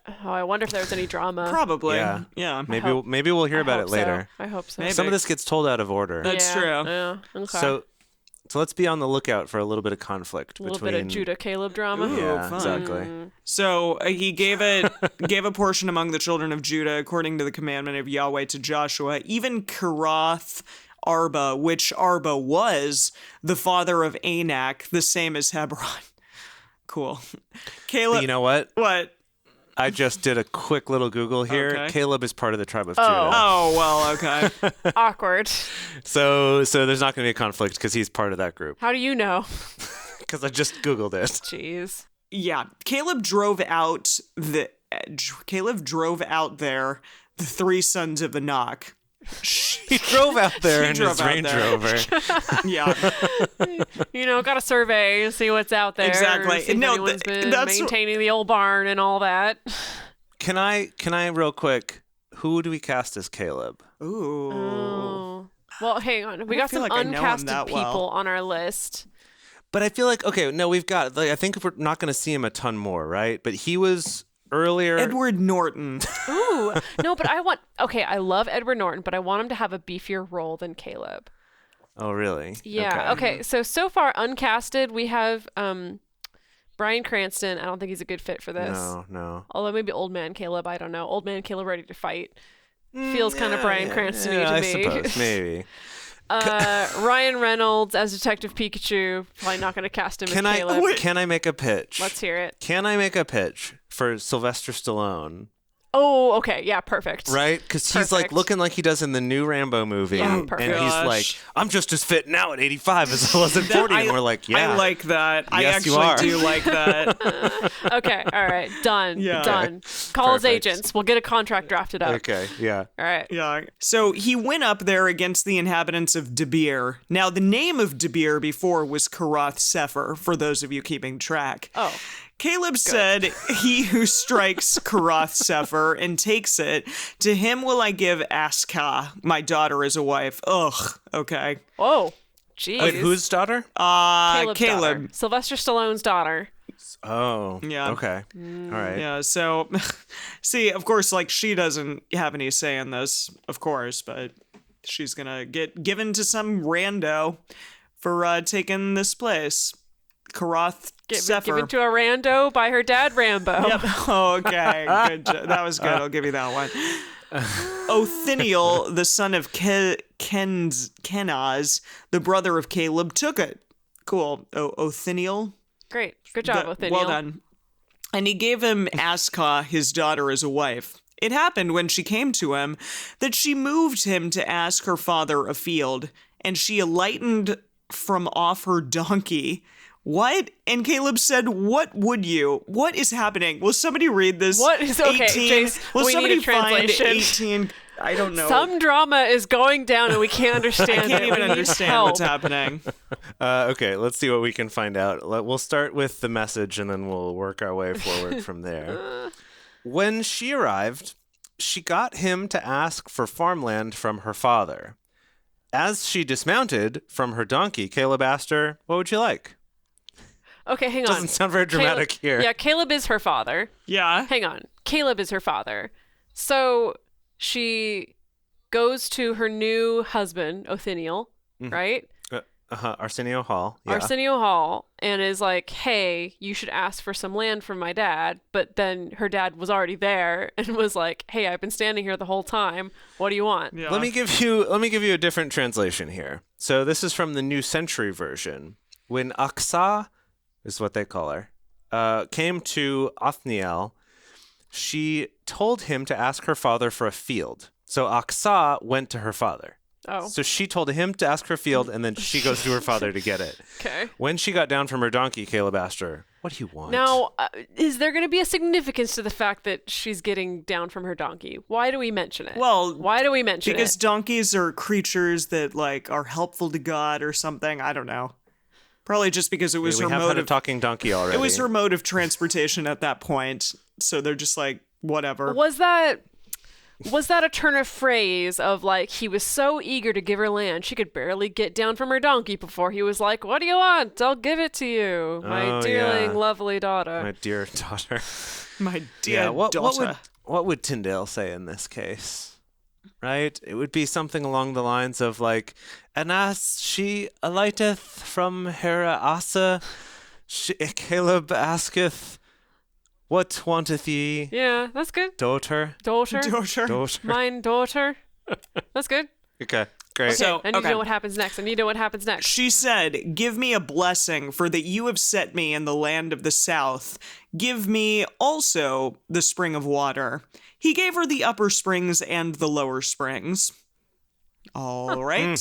Speaker 3: was any drama.
Speaker 2: Probably.
Speaker 4: Yeah.
Speaker 2: Yeah.
Speaker 4: Maybe we'll hear about it later.
Speaker 3: I hope so.
Speaker 2: Maybe.
Speaker 4: Some of this gets told out of order.
Speaker 2: That's true.
Speaker 3: Yeah. Okay.
Speaker 4: So let's be on the lookout for a little bit of conflict
Speaker 3: a little
Speaker 4: between
Speaker 3: bit of Judah Caleb drama.
Speaker 2: Ooh.
Speaker 4: Yeah,
Speaker 2: fun.
Speaker 4: exactly.
Speaker 2: So he gave a portion among the children of Judah according to the commandment of Yahweh to Joshua, even Kirath Arba, which Arba was the father of Anak, the same as Hebron. Cool. Caleb.
Speaker 4: You know what?
Speaker 2: What?
Speaker 4: I just did a quick little Google here.
Speaker 2: Okay.
Speaker 4: Caleb is part of the tribe of Judah.
Speaker 2: Oh, well, okay.
Speaker 3: Awkward.
Speaker 4: So there's not going to be a conflict because he's part of that group.
Speaker 3: How do you know?
Speaker 4: Because I just Googled it.
Speaker 3: Jeez.
Speaker 2: Yeah. Caleb drove out there the three sons of Anak.
Speaker 4: He drove out there
Speaker 2: He
Speaker 4: in
Speaker 2: drove
Speaker 4: his
Speaker 2: out
Speaker 4: Range
Speaker 2: there.
Speaker 4: Rover.
Speaker 2: Yeah.
Speaker 3: Got to survey and see what's out there.
Speaker 2: Exactly.
Speaker 3: See if
Speaker 2: No,
Speaker 3: anyone's been
Speaker 2: that's-
Speaker 3: maintaining the old barn and all that.
Speaker 4: Can I real quick? Who do we cast as Caleb?
Speaker 2: Ooh.
Speaker 3: Oh. Well, hang on. We got
Speaker 2: feel
Speaker 3: some
Speaker 2: like I know him
Speaker 3: uncasted
Speaker 2: that
Speaker 3: people
Speaker 2: well.
Speaker 3: on our list.
Speaker 4: But I feel like we've got. I think we're not going to see him a ton more, right? But he was earlier.
Speaker 2: Edward Norton.
Speaker 3: Ooh. No, but I love Edward Norton, but I want him to have a beefier role than Caleb.
Speaker 4: Oh, really?
Speaker 3: Yeah. Okay. So far uncasted, we have Bryan Cranston. I don't think he's a good fit for this.
Speaker 4: No.
Speaker 3: Although maybe Old Man Caleb. I don't know. Old Man Caleb ready to fight. Feels kind of Bryan Cranston-y to
Speaker 4: I
Speaker 3: me.
Speaker 4: suppose maybe.
Speaker 3: Ryan Reynolds as Detective Pikachu. Probably not going to cast him as Caleb.
Speaker 4: Can I make a pitch?
Speaker 3: Let's hear it.
Speaker 4: Can I make a pitch for Sylvester Stallone?
Speaker 3: Oh, okay. Yeah, perfect.
Speaker 4: Right? Because he's like
Speaker 3: Perfect.
Speaker 4: looking like he does in the new Rambo movie.
Speaker 3: Yeah,
Speaker 4: and
Speaker 3: perfect.
Speaker 4: he's
Speaker 2: Gosh.
Speaker 4: like, I'm just as fit now at 85 as I was at 40. And we're like, yeah.
Speaker 2: I like that. I
Speaker 4: Yes, you
Speaker 2: actually
Speaker 4: are.
Speaker 2: do like that.
Speaker 3: Okay. All right. Done.
Speaker 2: Yeah.
Speaker 3: Done. Call his
Speaker 4: Perfect.
Speaker 3: agents. We'll get a contract drafted up.
Speaker 4: Okay, yeah.
Speaker 3: All right.
Speaker 2: Yeah. So he went up there against the inhabitants of Debir. Now, the name of Debir before was Karath Sefer, for those of you keeping track.
Speaker 3: Oh.
Speaker 2: Caleb said, he who strikes Karath Sefer and takes it, to him will I give Askah, my daughter, as a wife. Ugh. Okay.
Speaker 3: Oh. Jeez.
Speaker 4: Wait, whose daughter?
Speaker 3: Caleb's
Speaker 2: Caleb.
Speaker 3: daughter. Sylvester Stallone's daughter.
Speaker 4: Oh.
Speaker 2: Yeah.
Speaker 4: Okay. All right.
Speaker 2: Yeah, so, see, of course, like, she doesn't have any say in this, of course, but she's gonna get given to some rando for taking this place. Karath Sefer.
Speaker 3: Given to a rando by her dad, Rambo.
Speaker 2: Yep. Oh, okay, good. That was good. I'll give you that one. Othniel, the son of Kenaz, the brother of Caleb, took it. Cool. Othniel.
Speaker 3: Great. Good job, Othniel.
Speaker 2: Well done. And he gave him Askah, his daughter, as a wife. It happened when she came to him that she moved him to ask her father afield, and she alightened from off her donkey. What? And Caleb said, what would you? What is happening? Will somebody read this?
Speaker 3: What is- okay,
Speaker 2: 18?
Speaker 3: Jace,
Speaker 2: Will
Speaker 3: we need
Speaker 2: somebody
Speaker 3: a translation.
Speaker 2: find 18? I don't know.
Speaker 3: Some drama is going down and we can't understand
Speaker 2: I can't
Speaker 3: it.
Speaker 2: even
Speaker 3: We need
Speaker 2: understand what's
Speaker 3: help.
Speaker 2: happening.
Speaker 4: Okay, let's see what we can find out. We'll start with the message and then we'll work our way forward from there. When she arrived, she got him to ask for farmland from her father. As she dismounted from her donkey, Caleb asked her, "What would you like?"
Speaker 3: Okay, hang on.
Speaker 4: Doesn't sound very dramatic here.
Speaker 3: Yeah, Caleb is her father.
Speaker 2: Yeah.
Speaker 3: Hang on. Caleb is her father. So she goes to her new husband, Othniel, right?
Speaker 4: Arsenio Hall. Yeah.
Speaker 3: Arsenio Hall, and is like, hey, you should ask for some land from my dad. But then her dad was already there and was like, hey, I've been standing here the whole time. What do you want?
Speaker 2: Yeah.
Speaker 4: Let me give you a different translation here. So this is from the New Century Version. When Aksa, is what they call her, came to Othniel, she told him to ask her father for a field. So Aksa went to her father.
Speaker 3: Oh,
Speaker 4: So she told him to ask for a field, and then she goes to her father to get it.
Speaker 3: okay.
Speaker 4: When she got down from her donkey, Caleb asked her, "What do you want?"
Speaker 3: Now, is there going to be a significance to the fact that she's getting down from her donkey? Why do we mention it?
Speaker 2: Well,
Speaker 3: why do we mention
Speaker 2: because
Speaker 3: it?
Speaker 2: donkeys are creatures that like are helpful to God or something. I don't know. Probably just because it was
Speaker 4: we
Speaker 2: her
Speaker 4: have
Speaker 2: mode
Speaker 4: had a
Speaker 2: of
Speaker 4: talking donkey already.
Speaker 2: it was her mode of transportation at that point. So they're just like whatever.
Speaker 3: Was that a turn of phrase of like he was so eager to give her land she could barely get down from her donkey before he was like, "What do you want? I'll give it to you, my
Speaker 4: Oh,
Speaker 3: dearling,
Speaker 4: yeah.
Speaker 3: lovely daughter."
Speaker 4: My dear daughter.
Speaker 2: My dear
Speaker 4: Yeah,
Speaker 2: daughter.
Speaker 4: what would Tyndale say in this case? Right? It would be something along the lines of like, "Anas she alighteth from her asa, Caleb asketh, what wanteth ye,
Speaker 3: Yeah, that's good.
Speaker 4: daughter?"
Speaker 3: Daughter,
Speaker 2: Daughter.
Speaker 3: mine daughter. That's good.
Speaker 4: Okay, great.
Speaker 2: So-
Speaker 3: I need
Speaker 2: okay.
Speaker 3: to know what happens next. I need to know what happens next.
Speaker 2: She said, "Give me a blessing, for that you have set me in the land of the south. Give me also the spring of water." He gave her the upper springs and the lower springs. All right.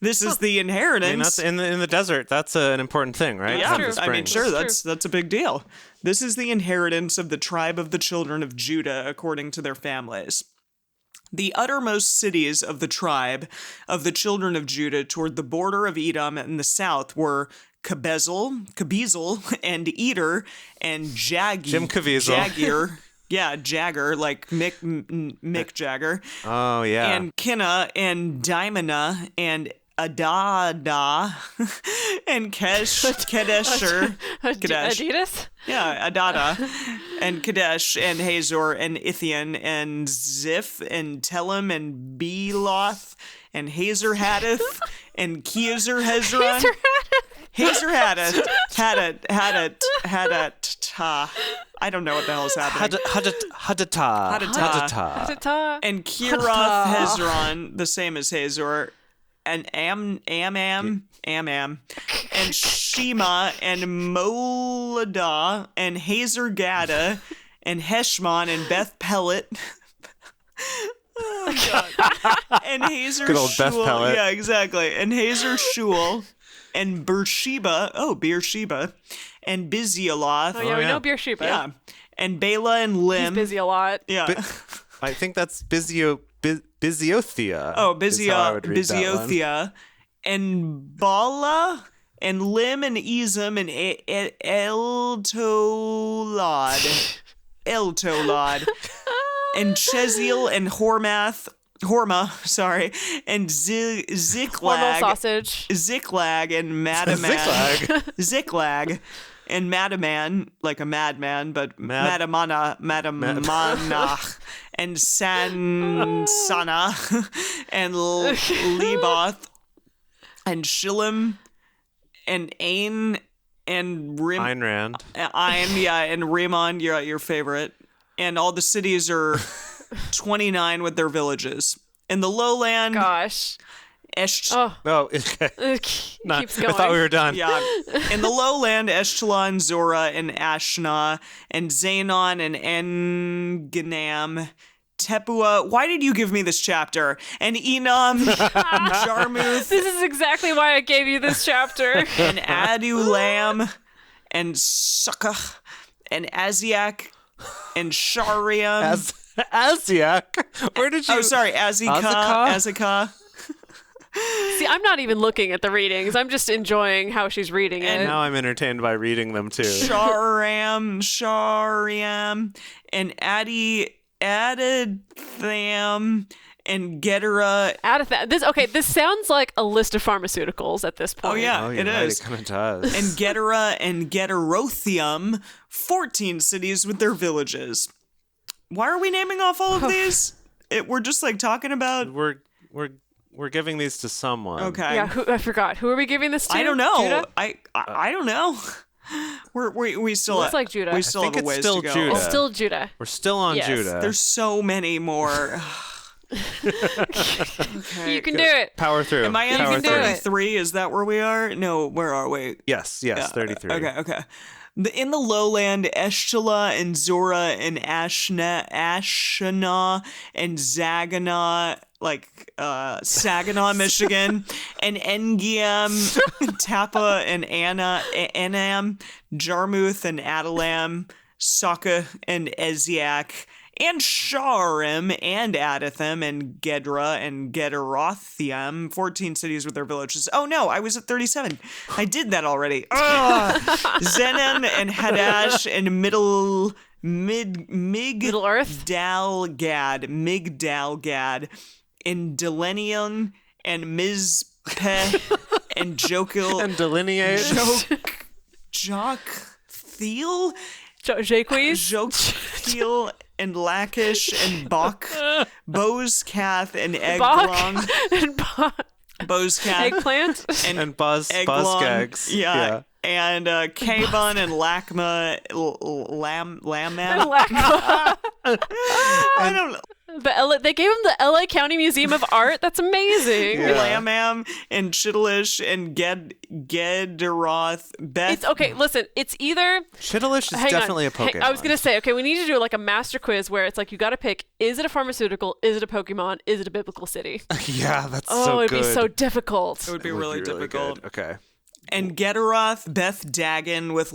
Speaker 2: This is the
Speaker 4: I mean,
Speaker 2: inheritance.
Speaker 4: that's in the desert. That's an important thing, right?
Speaker 2: Yeah,
Speaker 3: true.
Speaker 4: The
Speaker 2: I mean,
Speaker 4: springs.
Speaker 2: sure,
Speaker 3: That's
Speaker 2: that's a big deal. This is the inheritance of the tribe of the children of Judah according to their families. The uttermost cities of the tribe of the children of Judah toward the border of Edom in the south were Kabezel, and Eder, and
Speaker 4: Jim Caviezel.
Speaker 2: Jagger. Yeah, Jagger, like Mick Jagger.
Speaker 4: Oh yeah.
Speaker 2: And Kinna, and Dimona, and Adada, and Kedesher. Kadesh.
Speaker 3: Adidas?
Speaker 2: Yeah, Adada, and Kadesh, and Hazor, and Ithian, and Ziph, and Telem, and Beloth, and Hazer Hadith, and Kiezer Hezron. Hazer Hadith. I don't know what the hell is happening.
Speaker 4: Hadata.
Speaker 3: Ta-ta.
Speaker 2: And Kiroth Hezron, the same as Hazor, and Amam, and Shema, and Moladah, and Hazer Gada, and Heshmon, and Beth Pellet. Oh, God. And Hazer
Speaker 4: Good old Beth
Speaker 2: Shul.
Speaker 4: Pellet.
Speaker 2: Yeah, exactly. And Hazer Shul, and Beersheba. Oh, Beersheba. And Bizialoth.
Speaker 3: Oh, yeah, we
Speaker 4: yeah.
Speaker 3: know Beersheba.
Speaker 2: Yeah. And Bela and
Speaker 3: He's
Speaker 2: Lim.
Speaker 3: busy a lot.
Speaker 2: Yeah.
Speaker 4: I think that's Biziothea.
Speaker 2: Oh,
Speaker 4: is how I would read that one.
Speaker 2: Biziothea, and Bala, and Lim, and Ezem, and Eltolad, and Cheziel, and Horma, sorry, and
Speaker 3: Hormel
Speaker 2: Ziklag,
Speaker 3: sausage.
Speaker 2: Ziklag, and Madaman,
Speaker 4: Ziklag.
Speaker 2: Ziklag, and Madaman, like a madman, but
Speaker 4: Mad-
Speaker 2: Madamana, and Sansana, and Leboth, and Shillim, and Ain, and
Speaker 4: Ayn Rand.
Speaker 2: and Ramon, your favorite. And all the cities are 29 with their villages. In the lowland,
Speaker 3: Gosh.
Speaker 2: Eshtaol.
Speaker 3: Oh,
Speaker 4: Oh, okay.
Speaker 3: it
Speaker 4: Nah,
Speaker 3: keeps going.
Speaker 4: I thought we were done.
Speaker 2: Yeah. In the lowland, Eshtaol, Zora, and Ashna, and Zanon, and Enganam, Tepuah. Why did you give me this chapter? And Enam, Jarmuth,
Speaker 3: This is exactly why I gave you this chapter.
Speaker 2: and Adulam, and Sukkah, and Aziak, and Shariam.
Speaker 4: Asiak. Where did you?
Speaker 2: Oh, sorry, Azekah.
Speaker 3: See, I'm not even looking at the readings. I'm just enjoying how she's reading it.
Speaker 4: Now I'm entertained by reading them too.
Speaker 2: Shariam, and Aditham, and Gedera.
Speaker 3: This sounds like a list of pharmaceuticals at this point.
Speaker 2: Oh, yeah,
Speaker 4: Oh,
Speaker 2: it
Speaker 4: you're right,
Speaker 2: is.
Speaker 4: It kind of does.
Speaker 2: And Gedera and Gederothium, 14 cities with their villages. Why are we naming off all of these? We're just like talking about.
Speaker 4: We're giving these to someone.
Speaker 2: Okay.
Speaker 3: Yeah, I forgot. Who are we giving this to?
Speaker 2: I don't know.
Speaker 3: Judah?
Speaker 2: I don't know. We still
Speaker 3: Looks like Judah.
Speaker 2: we
Speaker 3: I
Speaker 2: still
Speaker 4: think
Speaker 2: have a
Speaker 4: it's
Speaker 2: ways
Speaker 4: still
Speaker 2: to go.
Speaker 4: Judah.
Speaker 3: It's still Judah.
Speaker 4: We're still on
Speaker 3: Yes.
Speaker 4: Judah.
Speaker 2: There's so many more. Okay.
Speaker 3: You can do it.
Speaker 4: Power through.
Speaker 2: Am I
Speaker 3: You
Speaker 2: at
Speaker 3: can do it.
Speaker 2: 33? Is that where we are? No, where are we?
Speaker 4: Yes, 33.
Speaker 2: Okay. In the lowland, Eshtala and Zora and Ashna and Saginaw, Saginaw, Michigan, and Engiam, Tapa and Anam, Jarmuth and Adalam, Saka and Eziak, and Sharim and Adatham and Gedra and Gederothium, 14 cities with their villages. Oh no, I was at 37. I did that already. Zenon and Hadash and Middle
Speaker 3: Earth?
Speaker 2: Migdalgad, and Delenium and Mizpeh and Jokil
Speaker 4: And delineate.
Speaker 2: Joktheel?
Speaker 3: Jaques?
Speaker 2: Joktheel and Lachish and Bok, Bozkath and
Speaker 3: Bach
Speaker 2: Eglon,
Speaker 3: and
Speaker 2: Bozkath
Speaker 3: eggplant?
Speaker 4: And Buzz
Speaker 2: Eglon,
Speaker 4: Gags.
Speaker 2: yeah. And Kavon and Lakma, Lamam. I don't know.
Speaker 3: They gave him the LA County Museum of Art. That's amazing.
Speaker 4: Yeah.
Speaker 2: Lamam and Chittilish and Gederoth, Beth.
Speaker 3: It's okay. Listen, it's either.
Speaker 4: Shittilish is
Speaker 3: Hang
Speaker 4: definitely
Speaker 3: on.
Speaker 4: a Pokemon.
Speaker 3: I was gonna say, okay, we need to do like a master quiz where it's like you got to pick: is it a pharmaceutical? Is it a Pokemon? Is it a biblical city?
Speaker 4: Yeah, that's
Speaker 3: Oh,
Speaker 4: so
Speaker 3: it'd
Speaker 4: good.
Speaker 3: be so difficult.
Speaker 2: It would be
Speaker 4: It would
Speaker 2: really
Speaker 4: be
Speaker 2: difficult.
Speaker 4: good. Okay.
Speaker 2: And Gederoth, Beth Dagon, which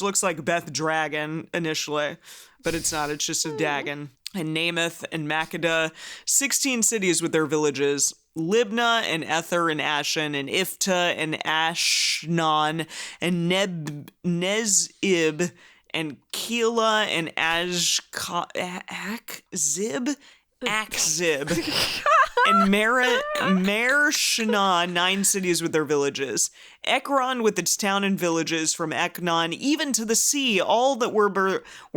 Speaker 2: looks like Beth Dragon initially, but it's not. It's just a Dagon. And Namath and Makkedah, 16 cities with their villages. Libnah and Ether and Ashen and Ifta and Ashnon and Nezib and Keilah and Akzib and Mer Shana, 9 cities with their villages. Ekron with its town and villages from Eknon even to the sea, all that were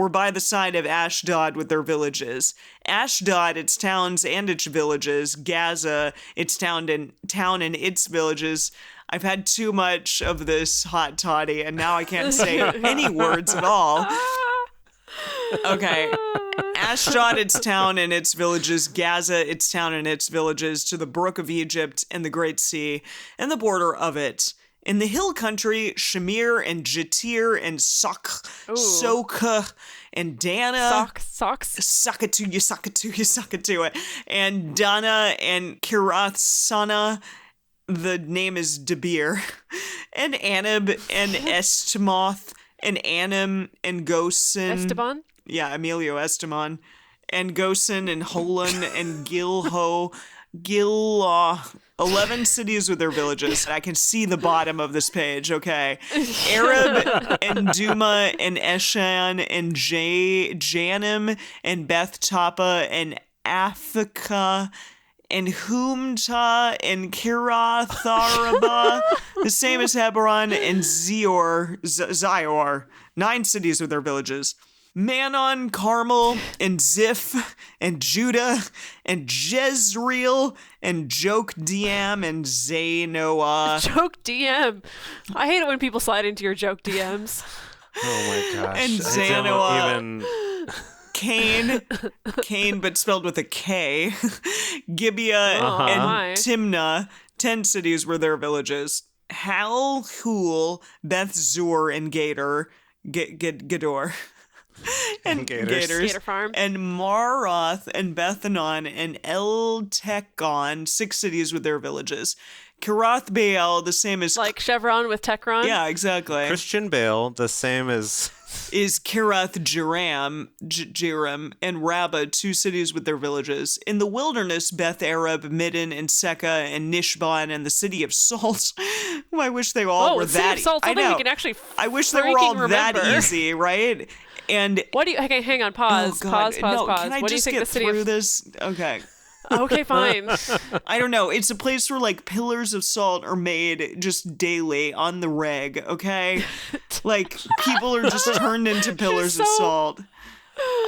Speaker 2: by the side of Ashdod with their villages. Ashdod, its towns and its villages. Gaza, its town and its villages. I've had too much of this hot toddy, and now I can't say any words at all. Okay. Ashdod, its town and its villages. Gaza, its town and its villages. To the brook of Egypt and the great sea and the border of it. In the hill country, Shamir and Jatir and Sokah and Dana.
Speaker 3: Socks.
Speaker 2: Suck it to it. And Dana and Kirath-Sana. The name is Debir. And Anab and Estimoth and Anam and Gosen.
Speaker 3: Esteban.
Speaker 2: Yeah, Emilio Esteban. And Gosen and Holan and Gilho. 11 cities with their villages. I can see the bottom of this page, okay. Arab and Duma and Eshan and Janim and Beth Tapa and Africa and Humta and Kirath Araba, the same as Hebron and Zior, 9 cities with their villages. Manon, Carmel, and Ziph, and Judah, and Jezreel, and Jokdeam, and Zanoah.
Speaker 3: Joke DM. I hate it when people slide into your joke DMs.
Speaker 4: Oh my gosh.
Speaker 2: And
Speaker 4: I don't
Speaker 2: Zanoah.
Speaker 4: even.
Speaker 2: Cain, but spelled with a K. Gibeah and
Speaker 3: my.
Speaker 2: Timnah, 10 cities were their villages. Hal, Hul, Beth Zur, and Gator, Gedor. And
Speaker 4: Gators.
Speaker 3: Gator Farm.
Speaker 2: And Maroth and Bethanon and El Tekon, 6 cities with their villages. Kirath Baal, the same as
Speaker 3: Like Chevron with Techron.
Speaker 2: yeah, exactly.
Speaker 4: Christian Bale, the same as.
Speaker 2: Is Kirath Jearim, and Rabbah, 2 cities with their villages. In the wilderness, Beth Arab, Midden, and Seka, and Nishban, and the city of Salt. I wish they all were
Speaker 3: City
Speaker 2: that.
Speaker 3: of Salt,
Speaker 2: I
Speaker 3: something
Speaker 2: know.
Speaker 3: we can actually
Speaker 2: I wish they were all
Speaker 3: freaking
Speaker 2: that
Speaker 3: remember.
Speaker 2: easy, right? And
Speaker 3: What do you? Okay, hang on. Pause.
Speaker 2: oh God,
Speaker 3: Pause.
Speaker 2: no,
Speaker 3: Pause.
Speaker 2: Can I
Speaker 3: What do you
Speaker 2: just
Speaker 3: think
Speaker 2: get
Speaker 3: the city
Speaker 2: through
Speaker 3: of?
Speaker 2: this? Okay.
Speaker 3: Okay, fine.
Speaker 2: I don't know. It's a place where like pillars of salt are made just daily on the reg, okay? Like people are just turned into pillars of
Speaker 3: so-
Speaker 2: salt.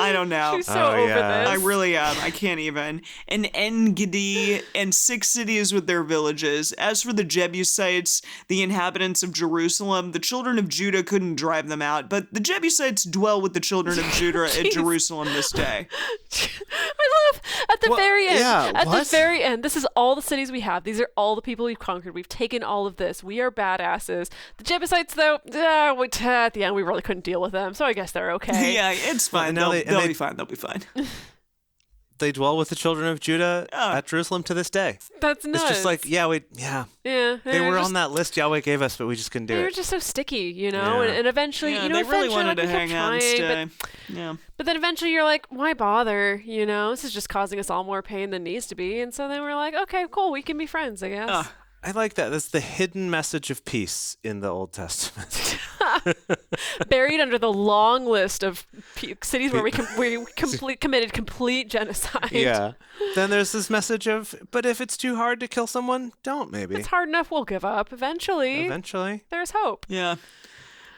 Speaker 2: I don't know.
Speaker 3: She's so
Speaker 4: Oh,
Speaker 3: over
Speaker 4: yeah.
Speaker 3: this.
Speaker 2: I really am. I can't even. And En-Gedi and 6 cities with their villages. As for the Jebusites, the inhabitants of Jerusalem, the children of Judah couldn't drive them out, but the Jebusites dwell with the children of Judah at Jerusalem this day.
Speaker 3: I love at the very end.
Speaker 4: yeah,
Speaker 3: at the
Speaker 4: what?
Speaker 3: very end, this is all the cities we have. These are all the people we've conquered. We've taken all of this. We are badasses. The Jebusites, though, at the end we really couldn't deal with them, so I guess they're okay.
Speaker 2: Yeah, it's fine.
Speaker 4: now
Speaker 2: They'll be fine. They'll be fine.
Speaker 4: They dwell with the children of Judah
Speaker 2: Oh.
Speaker 4: at Jerusalem to this day.
Speaker 3: That's nuts.
Speaker 4: It's just like,
Speaker 3: yeah,
Speaker 4: they were
Speaker 3: just,
Speaker 4: on that list Yahweh gave us, but we just couldn't do
Speaker 3: They were
Speaker 4: it.
Speaker 3: just so sticky, you know.
Speaker 4: Yeah.
Speaker 3: And eventually,
Speaker 2: Yeah,
Speaker 3: you know,
Speaker 2: they really
Speaker 3: eventually,
Speaker 2: wanted to
Speaker 3: we kept
Speaker 2: hang out and
Speaker 3: trying,
Speaker 2: stay. Yeah.
Speaker 3: But then eventually you're like, why bother? You know, this is just causing us all more pain than needs to be. And so then we're like, okay, cool, we can be friends, I guess.
Speaker 2: Ugh.
Speaker 4: I like that. That's the hidden message of peace in the Old Testament.
Speaker 3: Buried under the long list of cities where we committed complete genocide.
Speaker 4: Yeah. Then there's this message of, but if it's too hard to kill someone, don't maybe.
Speaker 3: It's hard enough, we'll give up. Eventually,
Speaker 4: Eventually.
Speaker 3: there's hope.
Speaker 2: Yeah.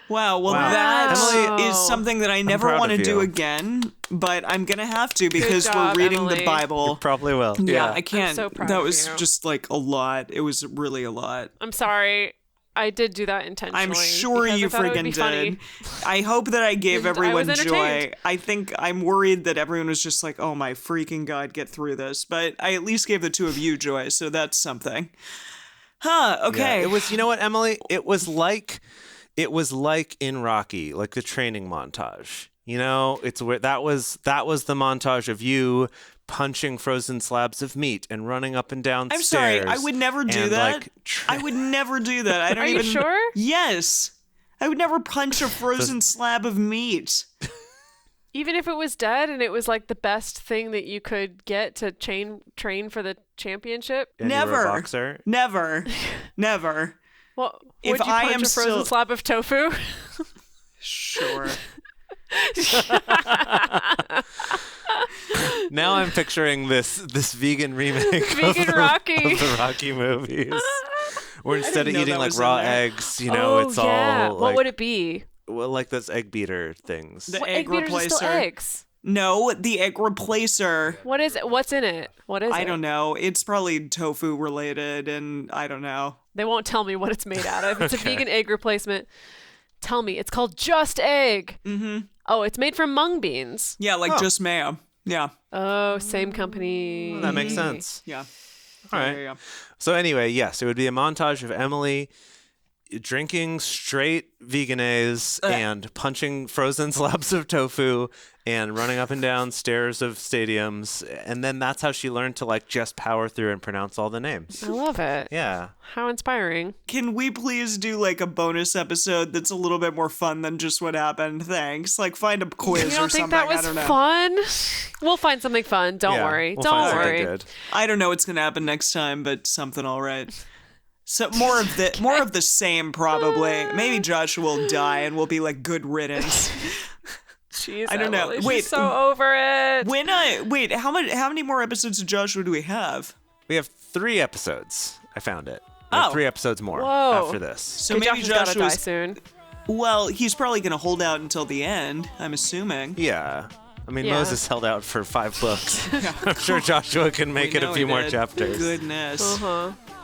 Speaker 2: Wow. Well,
Speaker 4: Wow.
Speaker 2: that
Speaker 3: Emily-
Speaker 2: is something that I never
Speaker 4: proud
Speaker 2: want to
Speaker 4: of
Speaker 2: do
Speaker 4: you.
Speaker 2: again, but I'm going to have to because
Speaker 3: job,
Speaker 2: we're reading
Speaker 3: Emily.
Speaker 2: the Bible.
Speaker 4: Probably will.
Speaker 2: Yeah, I can't.
Speaker 3: so proud
Speaker 2: that
Speaker 3: of
Speaker 2: was
Speaker 3: you.
Speaker 2: just like a lot. It was really a lot.
Speaker 3: I'm sorry. I did do that intentionally.
Speaker 2: I'm sure
Speaker 3: because
Speaker 2: you
Speaker 3: I thought it would
Speaker 2: friggin'
Speaker 3: be funny.
Speaker 2: did. I hope that I gave
Speaker 3: I
Speaker 2: everyone
Speaker 3: was
Speaker 2: joy.
Speaker 3: entertained.
Speaker 2: I think I'm worried that everyone was just like, oh my freaking God, get through this. But I at least gave the two of you joy, so that's something. Huh, okay.
Speaker 4: Yeah, it was, you know what, Emily? It was like in Rocky, like the training montage. You know, it's where that was the montage of you punching frozen slabs of meat and running up and down
Speaker 2: I'm
Speaker 4: stairs.
Speaker 2: sorry, I would never do
Speaker 4: and,
Speaker 2: that.
Speaker 4: like,
Speaker 2: I would never do that. I don't
Speaker 3: Are you
Speaker 2: even.
Speaker 3: sure?
Speaker 2: Yes. I would never punch a frozen slab of meat.
Speaker 3: Even if it was dead and it was like the best thing that you could get to train for the championship.
Speaker 4: and you were
Speaker 2: Never.
Speaker 4: a boxer.
Speaker 2: Never. Never.
Speaker 3: Well,
Speaker 2: If
Speaker 3: would you
Speaker 2: I
Speaker 3: punch
Speaker 2: am
Speaker 3: a frozen
Speaker 2: still-
Speaker 3: slab of tofu?
Speaker 2: Sure.
Speaker 4: Now I'm picturing this vegan remake
Speaker 3: Vegan
Speaker 4: of
Speaker 3: Rocky.
Speaker 4: the Rocky movies. Where instead of
Speaker 2: know
Speaker 4: eating
Speaker 2: that
Speaker 4: like
Speaker 2: was in
Speaker 4: raw
Speaker 2: there.
Speaker 4: eggs, you know,
Speaker 3: oh,
Speaker 4: it's
Speaker 3: yeah.
Speaker 4: all
Speaker 3: What
Speaker 4: like,
Speaker 3: would it be?
Speaker 4: well, like those egg beater things.
Speaker 2: The
Speaker 3: What,
Speaker 2: egg
Speaker 3: beaters are still
Speaker 2: replacer.
Speaker 3: eggs.
Speaker 2: No, the egg replacer.
Speaker 3: What is it? What's in it? What is it?
Speaker 2: I don't know. It's probably tofu related, and I don't know.
Speaker 3: They won't tell me what it's made out of. It's a vegan egg replacement. Tell me. It's called Just Egg. Mm-hmm. Oh, it's made from mung beans.
Speaker 2: Yeah, like just mayo. Yeah.
Speaker 3: Oh, same company.
Speaker 4: That makes sense.
Speaker 2: Yeah.
Speaker 4: All right.
Speaker 2: Yeah.
Speaker 4: So anyway, yes, it would be a montage of Emily drinking straight veganese and punching frozen slabs of tofu and running up and down stairs of stadiums, and then that's how she learned to like just power through and pronounce all the names.
Speaker 3: I love it.
Speaker 4: Yeah.
Speaker 3: How inspiring.
Speaker 2: Can we please do like a bonus episode that's a little bit more fun than just what happened? Thanks. Like find a quiz
Speaker 3: You
Speaker 2: or
Speaker 3: don't
Speaker 2: something.
Speaker 3: think that
Speaker 2: I
Speaker 3: was
Speaker 2: don't know.
Speaker 3: fun? We'll find something fun. Don't
Speaker 4: Yeah,
Speaker 3: worry.
Speaker 4: we'll
Speaker 3: Don't
Speaker 4: find something
Speaker 3: worry.
Speaker 4: good.
Speaker 2: I don't know what's gonna happen next time, but something all right. So more of the same probably. Maybe Joshua will die and we'll be like good riddance.
Speaker 3: Jeez,
Speaker 2: I don't know.
Speaker 3: Emily, she's
Speaker 2: Wait.
Speaker 3: so over it.
Speaker 2: Wait, how many more episodes of Joshua do we have?
Speaker 4: We have 3 episodes. I found it. We have
Speaker 2: Oh.
Speaker 4: 3 episodes more
Speaker 3: Whoa.
Speaker 4: after this.
Speaker 2: So
Speaker 3: Good
Speaker 2: maybe
Speaker 3: Josh has gotta die
Speaker 2: Joshua's
Speaker 3: soon.
Speaker 2: well, he's probably gonna hold out until the end, I'm assuming.
Speaker 4: Yeah. I mean,
Speaker 3: Yeah.
Speaker 4: Moses held out for 5 books. I'm sure Joshua can make
Speaker 2: We
Speaker 4: it a
Speaker 2: know
Speaker 4: few
Speaker 2: he
Speaker 4: more
Speaker 2: did.
Speaker 4: chapters.
Speaker 2: Goodness.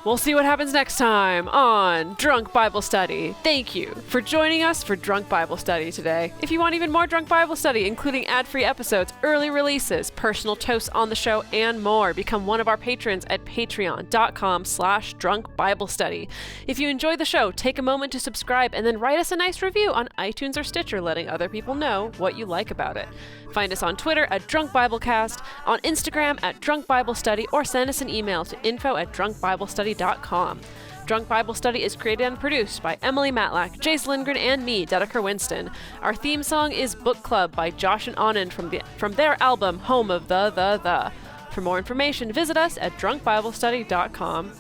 Speaker 3: We'll see what happens next time on Drunk Bible Study. Thank you for joining us for Drunk Bible Study today. If you want even more Drunk Bible Study, including ad-free episodes, early releases, personal toasts on the show, and more, become one of our patrons at patreon.com/Drunk Bible Study. If you enjoy the show, take a moment to subscribe and then write us a nice review on iTunes or Stitcher, letting other people know what you like about it. Find us on Twitter at Drunk Biblecast, on Instagram at Drunk Bible Study, or send us an email to info@drunkbiblestudy.com. Drunk Bible Study is created and produced by Emily Matlack, Jace Lindgren, and me, Dedeker Winston. Our theme song is Book Club by Josh and Anand from their album Home of the. For more information, visit us at drunkbiblestudy.com.